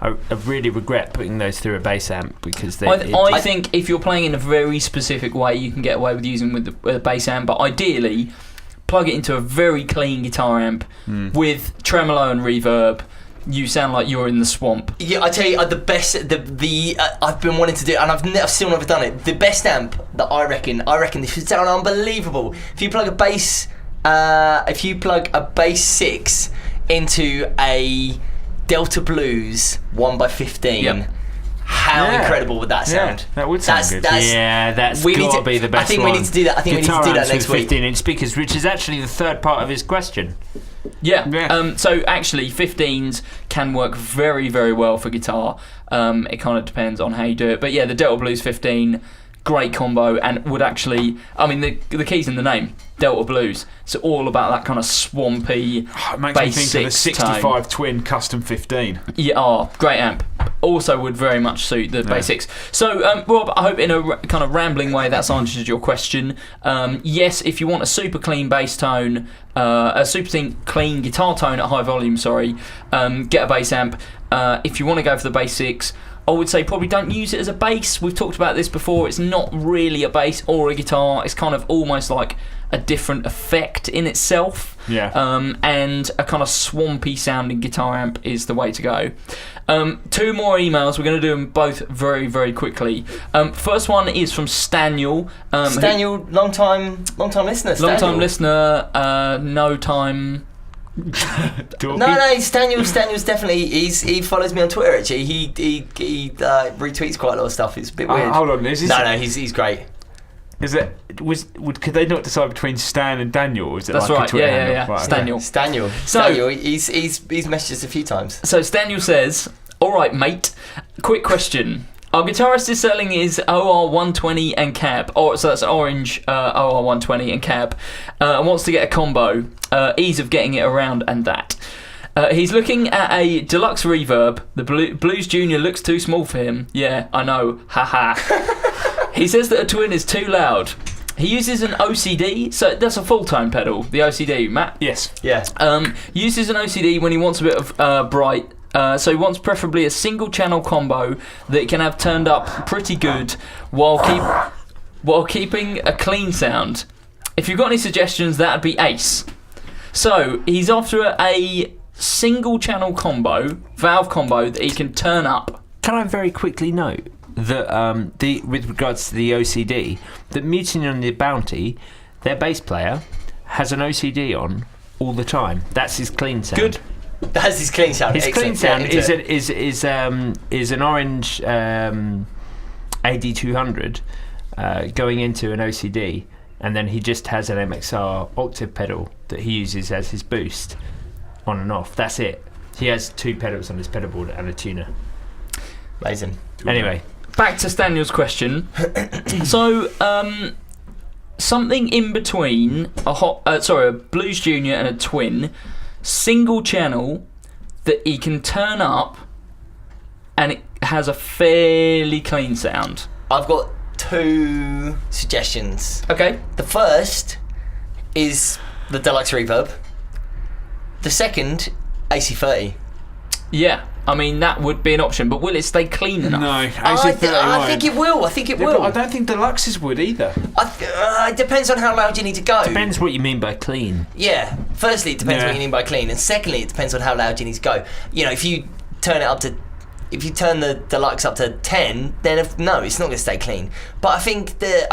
I really regret putting those through a bass amp, because I think if you're playing in a very specific way, you can get away with using with the bass amp, but ideally plug it into a very clean guitar amp with tremolo and reverb. You sound like you're in the swamp. Yeah, I tell you, the best. I've been wanting to do it, and I've still never done it. The best amp that I reckon this would sound unbelievable. If you plug a bass, Bass 6 into a Delta Blues 1x15. Yep. How incredible would that sound? Yeah, that would sound good. That's got to be the best I think one. we need to do that. I think we need to do that next week. 15-inch speakers, which is actually the third part of his question. Yeah. So actually, 15s can work very, very well for guitar. It kind of depends on how you do it. But yeah, the Delta Blues 15, great combo, and would actually, I mean, the key's in the name, Delta Blues. It's all about that kind of swampy It makes me Bass think of the 6 65 tone. Twin Custom 15. Yeah, great amp. Also would very much suit the Bass 6. So, Rob, I hope in a kind of rambling way that's answered your question. Yes, if you want a super clean bass tone, a super clean guitar tone at high volume, get a bass amp. If you want to go for the Bass 6, I would say probably don't use it as a bass. We've talked about this before. It's not really a bass or a guitar. It's kind of almost like a different effect in itself. Yeah. And a kind of swampy sounding guitar amp is the way to go. 2 more emails. We're going to do them both very, very quickly. First one is from Staniel. Staniel, long time listener. Long time Staniel. listener. No time. No, Staniel's definitely. He follows me on Twitter. Actually, he retweets quite a lot of stuff. It's a bit weird. Hold on, is this? No, he's great. Is it? Could they not decide between Stan and Daniel? Or is it That's like right. a Twitter Yeah. handle? Right, Staniel. Staniel. He's messaged us a few times. So Staniel says, "All right, mate. Quick question." Our guitarist is selling his OR120 and cab. So that's orange OR120 and cab. And wants to get a combo. Ease of getting it around and that. He's looking at a deluxe reverb. The Blues Junior looks too small for him. Yeah, I know. Haha. He says that a twin is too loud. He uses an OCD, so that's a full tone pedal. The OCD, Matt. Yes. Yeah. Uses an OCD when he wants a bit of bright. So he wants preferably a single channel combo that he can have turned up pretty good while keeping a clean sound. If you've got any suggestions, that'd be ace. So he's after a single channel combo, valve combo that he can turn up. Can I very quickly note that with regards to the OCD, that Mutiny on the Bounty, their bass player, has an OCD on all the time. That's his clean sound. Good. That's his clean sound. His Excellent. clean sound Yeah, is an orange AD200 going into an OCD, and then he just has an MXR octave pedal that he uses as his boost on and off. That's it. He has 2 pedals on his pedal board and a tuner. Amazing. Anyway, back to Staniel's question. So, something in between a Blues Junior and a Twin, single channel that he can turn up, and it has a fairly clean sound. I've got 2 suggestions. Okay. The first is the Deluxe Reverb. The second, AC30. Yeah, I mean that would be an option, but will it stay clean enough? No, I think it will. I think it will. But I don't think Deluxes would either. It depends on how loud you need to go. depends what you mean by clean. Yeah. Firstly, it depends what you mean by clean, and secondly, it depends on how loud you need to go. You know, if you turn the Deluxe up to 10, then it's not going to stay clean. But I think the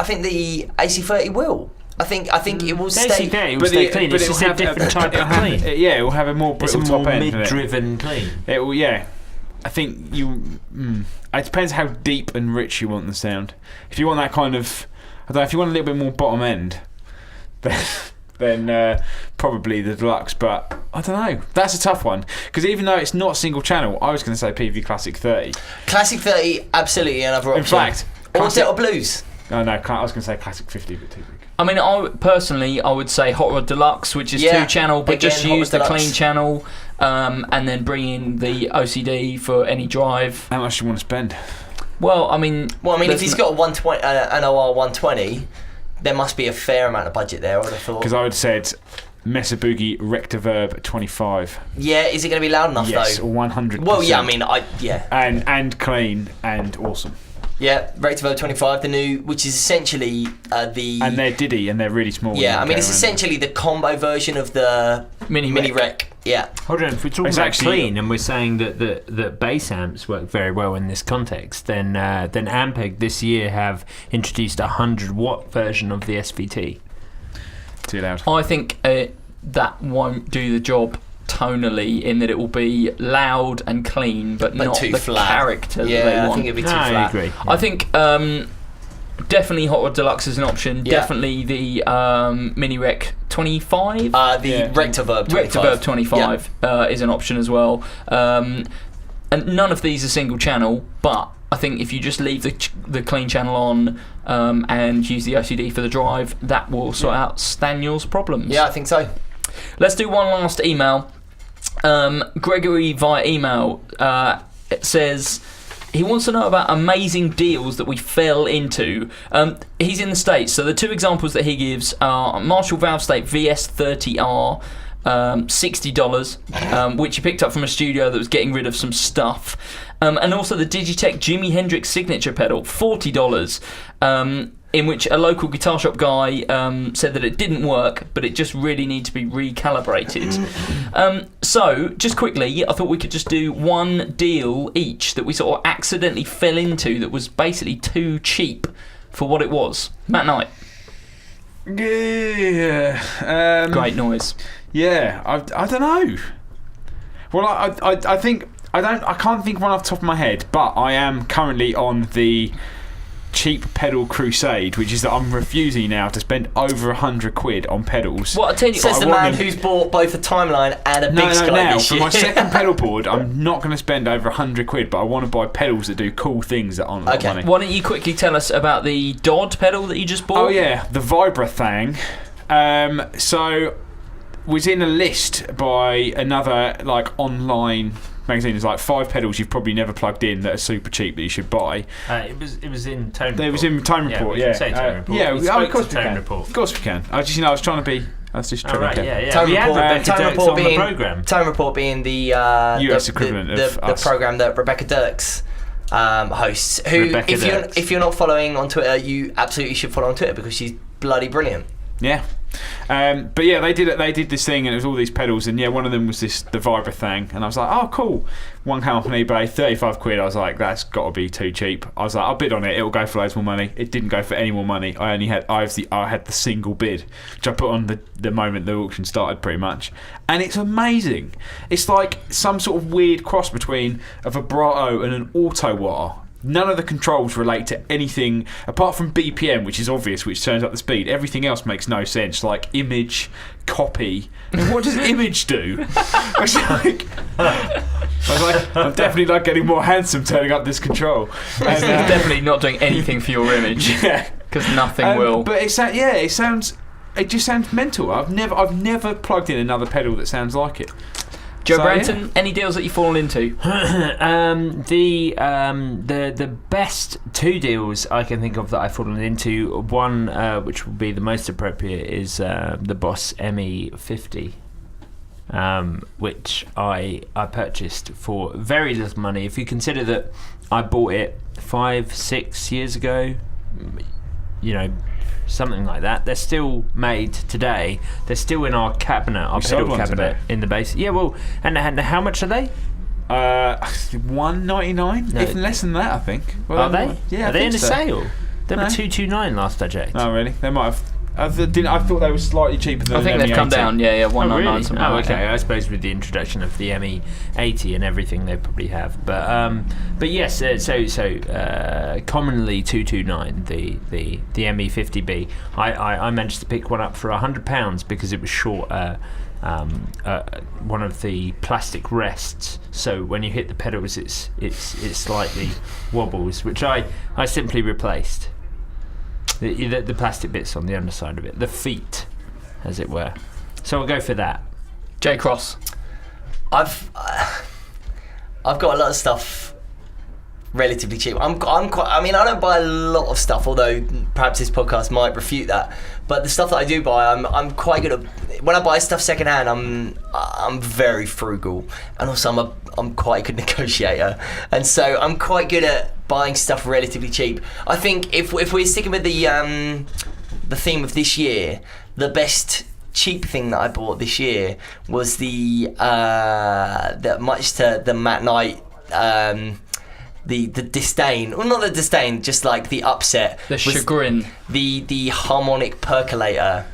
AC30 will. I think it will stay. It will stay clean. It's just a different type of clean. It will have a more It's a brittle more top end. mid-driven clean. It will, yeah. I think you. It depends how deep and rich you want the sound. If you want that kind of, I don't know, if you want a little bit more bottom end, then probably the Deluxe. But I don't know. That's a tough one because even though it's not single channel, I was going to say PV Classic 30. Classic 30, absolutely another option. In fact, or Delta Blues. Oh no, I was going to say Classic 50, but too big. I mean, I would say Hot Rod Deluxe, which is 2 channel, but again, just Hot use Rod the Deluxe. clean channel, and then bring in the OCD for any drive. How much do you want to spend? Well, I mean, if he's got a 120, an OR 120, there must be a fair amount of budget there. I would have thought. Because I would have said Mesa Boogie Rectiverb 25. Yeah, is it going to be loud enough Yes, though? 100%. Well, yeah, I mean, and clean and awesome. Yeah, Rectiverb 25, the new, which is essentially the. And they're Diddy and they're really small. Yeah, I mean, it's essentially the combo version of the Mini Rec. Yeah. Hold on, if we're talking It's about actually- clean and we're saying that bass amps work very well in this context, then Ampeg this year have introduced a 100-watt version of the SVT. Too loud. I think that won't do the job tonally, in that it will be loud and clean, but not too the flat. character that they Yeah, I want. think it'd be too I flat. agree. I think definitely Hot Rod Deluxe is an option. Yeah. Definitely the Mini Rec 25. The Rectiverb 25. Rectiverb 25 is an option as well. And none of these are single channel, but I think if you just leave the clean channel on and use the OCD for the drive, that will sort out Staniel's problems. Yeah, I think so. Let's do one last email. Gregory via email it says he wants to know about amazing deals that we fell into. He's in the States, so the 2 examples that he gives are Marshall Valve State VS30R, $60, which he picked up from a studio that was getting rid of some stuff, and also the Digitech Jimi Hendrix signature pedal, $40, in which a local guitar shop guy said that it didn't work, but it just really needs to be recalibrated. So, just quickly, I thought we could just do one deal each that we sort of accidentally fell into that was basically too cheap for what it was. Matt Knight. Yeah. Great noise. Yeah. I don't know. Well, I think I can't think of one off the top of my head, but I am currently on the cheap pedal crusade, which is that I'm refusing now to spend over £100 on pedals. Well, I tell you, Says I the want man them- who's bought both a Timeline and a Big Sky now this for year. my second pedal board, I'm not going to spend over £100, but I want to buy pedals that do cool things that aren't a lot of Okay. money. Why don't you quickly tell us about the Dodd pedal that you just bought? Oh yeah, the Vibra thing. So was in a list by another online magazine. There's like 5 pedals you've probably never plugged in that are super cheap that you should buy. It was in Tone Report. It was in Tone Report. we Yeah, can say Tone Report. Yeah, We of spoke course to we Tone can. Report. Of course we can. I was trying to be. I was just Oh, trying right, to. yeah. Tone We had Report, Rebecca Tone Dirks Report on the being programme. Tone Report being the US equivalent of the us. program that Rebecca Dirks hosts. Who, Rebecca Dirks. if you're not following on Twitter, you absolutely should follow on Twitter because she's bloody brilliant. Yeah. But yeah, they did this thing, and it was all these pedals, and yeah, one of them was the Vibra thing, and I was like, oh cool, one came up on eBay, £35. I was like, that's got to be too cheap. I was like, I'll bid on it, it'll go for loads more money. It didn't go for any more money. I had the single bid, which I put on the moment the auction started, pretty much, and it's amazing. It's like some sort of weird cross between a vibrato and an auto wah. None of the controls relate to anything apart from BPM, which is obvious, which turns up the speed. Everything else makes no sense, like image, copy. And what does image do? It's like, I was like, I'm definitely not getting more handsome turning up this control. And, It's definitely not doing anything for your image. yeah. Because nothing will. But it just sounds mental. I've never plugged in another pedal that sounds like it. Joe So, Branton, any deals that you've fallen into? The best two deals I can think of that I've fallen into, one which will be the most appropriate, is the Boss ME50, which I purchased for very little money. If you consider that I bought it 5-6 years ago, something like that. They're still made today. They're still in our cabinet, our pedal cabinet in the base. Yeah, well, and how much are they? $1.99, No. even less than that, I think. Well, Are they? Yeah, Are they in a sale? They were No. $229 last I checked. No, really. They might have. I thought they were slightly cheaper than I think they've come ME80. down. Yeah, Oh, 199 really? something. Oh, like okay. that. I suppose with the introduction of the ME80 and everything, they probably have. But yes. So commonly 229 the ME50B. I managed to pick one up for £100 because it was short. One of the plastic rests, so when you hit the pedals, it slightly wobbles, which I simply replaced. The plastic bits on the underside of it, the feet, as it were. So I'll go for that. J Cross. I've got a lot of stuff relatively cheap. I'm quite. I mean, I don't buy a lot of stuff, although perhaps this podcast might refute that. But the stuff that I do buy, I'm quite good at. When I buy stuff secondhand, I'm very frugal, and also I'm quite a good negotiator, and so I'm quite good at buying stuff relatively cheap. I think if we're sticking with the theme of this year, the best cheap thing that I bought this year was the much to the Matt Knight. The disdain, well, not the disdain, just like the upset. The was chagrin. The harmonic percolator.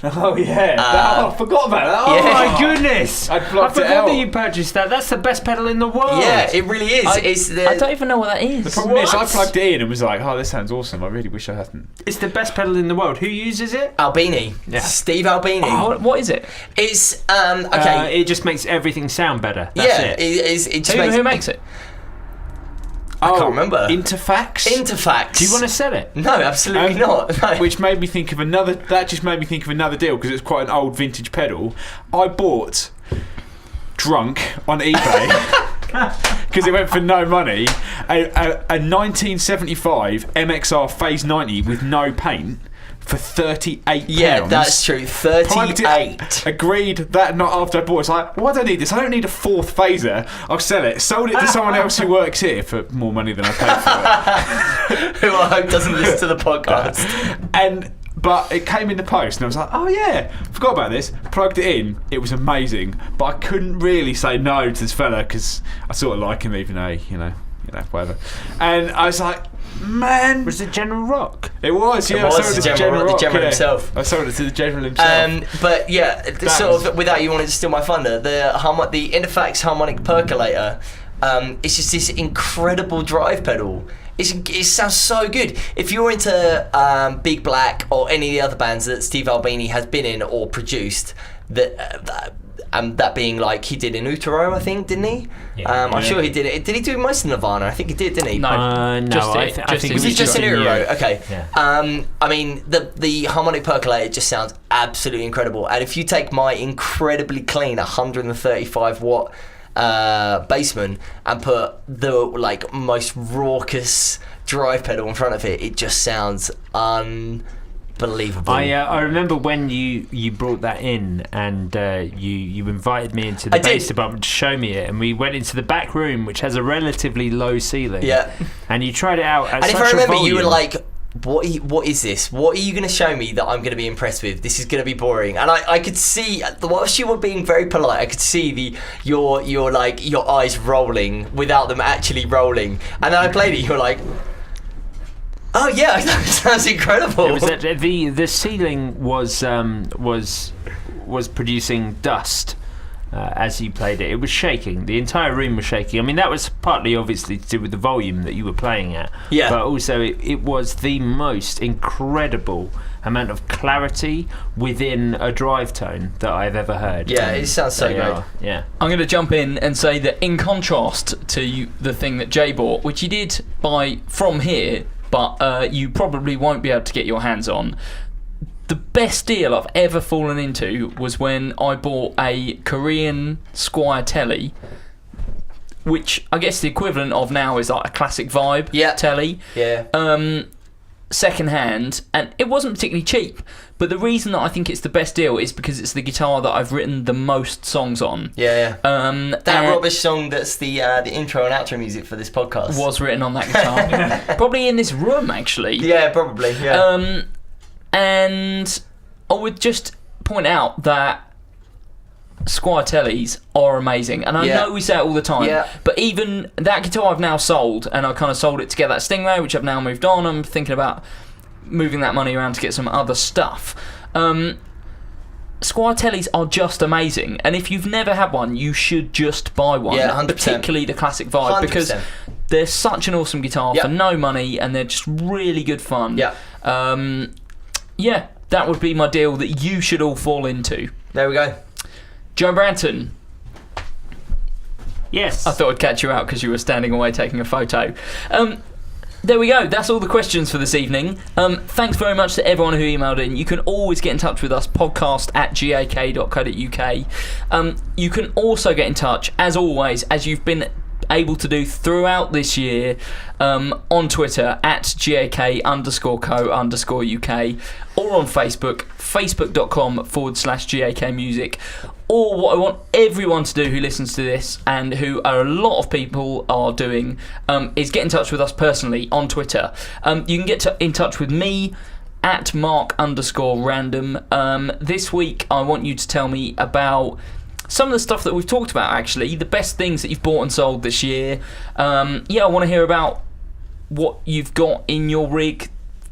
Oh yeah. I forgot about that. Yeah. Oh my goodness! I I blocked it forgot out. that you purchased that. That's the best pedal in the world. Yeah, it really is. It's the, I don't even know what that is. The problem is, I What? plugged it in and was like, "Oh, this sounds awesome." I really wish I hadn't. It's the best pedal in the world. Who uses it? Albini. Yeah. Steve Albini. Oh, what is it? It's okay. It just makes everything sound better. That's yeah, it. it just makes. Who makes it? I can't remember. Interfax. Interfax. Do you want to sell it? No, absolutely not. No. Which made me think of another. That just made me think of another deal because it's quite an old vintage pedal. I bought drunk on eBay because it went for no money. A 1975 MXR Phase 90 with no paint for £38. Yeah, that's true. Plugged 38. it, agreed that night after I bought it. It's like, why do I need this? I don't need a fourth phaser. I'll sell it. Sold it to someone else who works here for more money than I paid for it. Who I hope doesn't listen to the podcast. But it came in the post and I was like, oh yeah, forgot about this. Plugged it in, it was amazing. But I couldn't really say no to this fella because I sort of like him even though, you know, whatever. And I was like, man. Was it General Rock? It was, yeah. It was I sold it the to General Rock, General yeah. himself. I sold it to the General himself. But yeah, sort was- of without you wanting to steal my thunder, the Interfax harmonic percolator, it's just this incredible drive pedal. It sounds so good. If you're into Big Black or any of the other bands that Steve Albini has been in or produced, that being like he did in Utero, I think, didn't he? Yeah. I'm sure he did it. Did he do most of Nirvana? I think he did, didn't he? No. No, Just I it- think just it in Was it just in Utero. Utero? Okay. Yeah. I mean, the harmonic percolator just sounds absolutely incredible. And if you take my incredibly clean 135 watt Bassman and put the like most raucous drive pedal in front of it, it just sounds unbelievable. I remember when you brought that in and you invited me into the I did. bass department to show me it, and we went into the back room, which has a relatively low ceiling. Yeah. And you tried it out at And if such I a remember, you were volume. like, what is this? What are you going to show me that I'm going to be impressed with? This is going to be boring. And I could see, whilst you were being very polite, I could see your eyes rolling without them actually rolling. And then I played it, you were like, oh yeah, that sounds incredible. It was that the ceiling was producing dust, as you played it. It was shaking. The entire room was shaking. I mean, that was partly obviously to do with the volume that you were playing at. Yeah. But also, it was the most incredible amount of clarity within a drive tone that I've ever heard. Yeah, it sounds so great. Yeah. I'm going to jump in and say that in contrast to the thing that Jay bought, which he did buy from here, but you probably won't be able to get your hands on, the best deal I've ever fallen into was when I bought a Korean Squier Telly, which I guess the equivalent of now is like a classic vibe telly. Yeah. Second hand, and it wasn't particularly cheap, but the reason that I think it's the best deal is because it's the guitar that I've written the most songs on. Yeah. That rubbish song that's the intro and outro music for this podcast was written on that guitar. Probably in this room, actually. Yeah, probably. Yeah. And I would just point out that Squier Tellys are amazing, and I know we say it all the time, but even that guitar I've now sold, and I kind of sold it to get that Stingray, which I've now moved on. I'm thinking about moving that money around to get some other stuff. Squier Tellys are just amazing, and if you've never had one, you should just buy one. Yeah, 100%. Particularly the classic vibe, 100%. because they're such an awesome guitar for no money, and they're just really good fun. Yeah, that would be my deal that you should all fall into. There we go. Joe Branton. Yes. I thought I'd catch you out because you were standing away taking a photo. There we go. That's all the questions for this evening. Thanks very much to everyone who emailed in. You can always get in touch with us, podcast@gak.co.uk. You can also get in touch, as always, as you've been able to do throughout this year, on Twitter @GAK_co_UK, or on Facebook, facebook.com/GAK Music. Or what I want everyone to do who listens to this, and who a lot of people are doing, is get in touch with us personally on Twitter. You can get in touch with me at Mark_Random. This week I want you to tell me about some of the stuff that we've talked about, actually, the best things that you've bought and sold this year. I want to hear about what you've got in your rig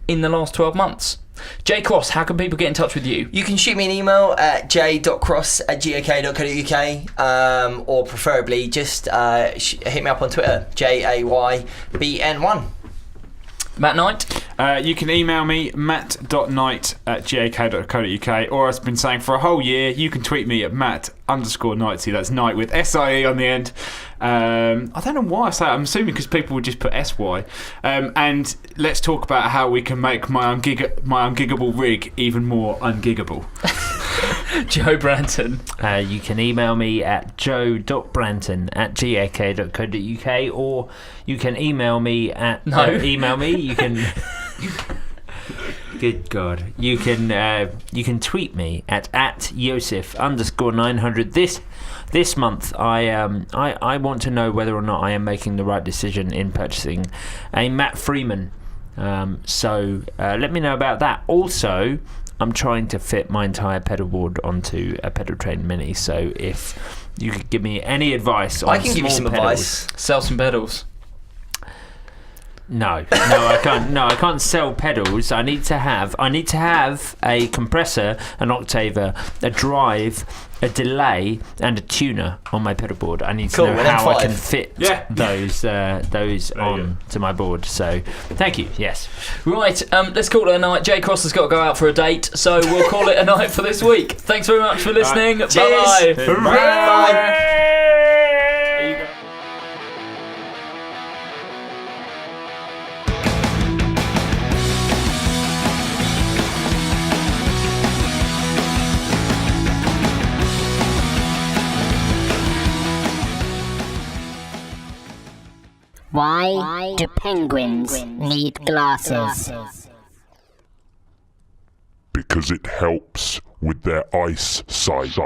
in the last 12 months. Jay Cross, how can people get in touch with you? You can shoot me an email at j.cross@gak.co.uk, or preferably just hit me up on Twitter, JAYBN1. Matt Knight? You can email me, matt.knight@gak.co.uk, or as I've been saying for a whole year, you can tweet me at matt_knightsy. That's Knight with SIE on the end. I don't know why I say it. I'm assuming because people would just put SY. And let's talk about how we can make my ungiggable rig even more ungiggable. Joe Branton. You can email me at joe.branton@gak.co.uk, or you can email me at... email me, you can... Good God. You can tweet me at Yosef_900. This month, I want to know whether or not I am making the right decision in purchasing a Matt Freeman. So let me know about that. Also, I'm trying to fit my entire pedal board onto a Pedal Train Mini. So if you could give me any advice on I can give you some pedals. advice. Sell some pedals. No, I can't. No, I can't sell pedals. I need to have a compressor, an octaver, a drive, a delay, and a tuner on my pedal board. I need to know how I can fit those on to my board. So, thank you. Yes. Right, let's call it a night. Jay Cross has got to go out for a date, so we'll call it a night for this week. Thanks very much for listening. Cheers. Bye-bye. Bye. Why do penguins need glasses? Because it helps. with their ice sight.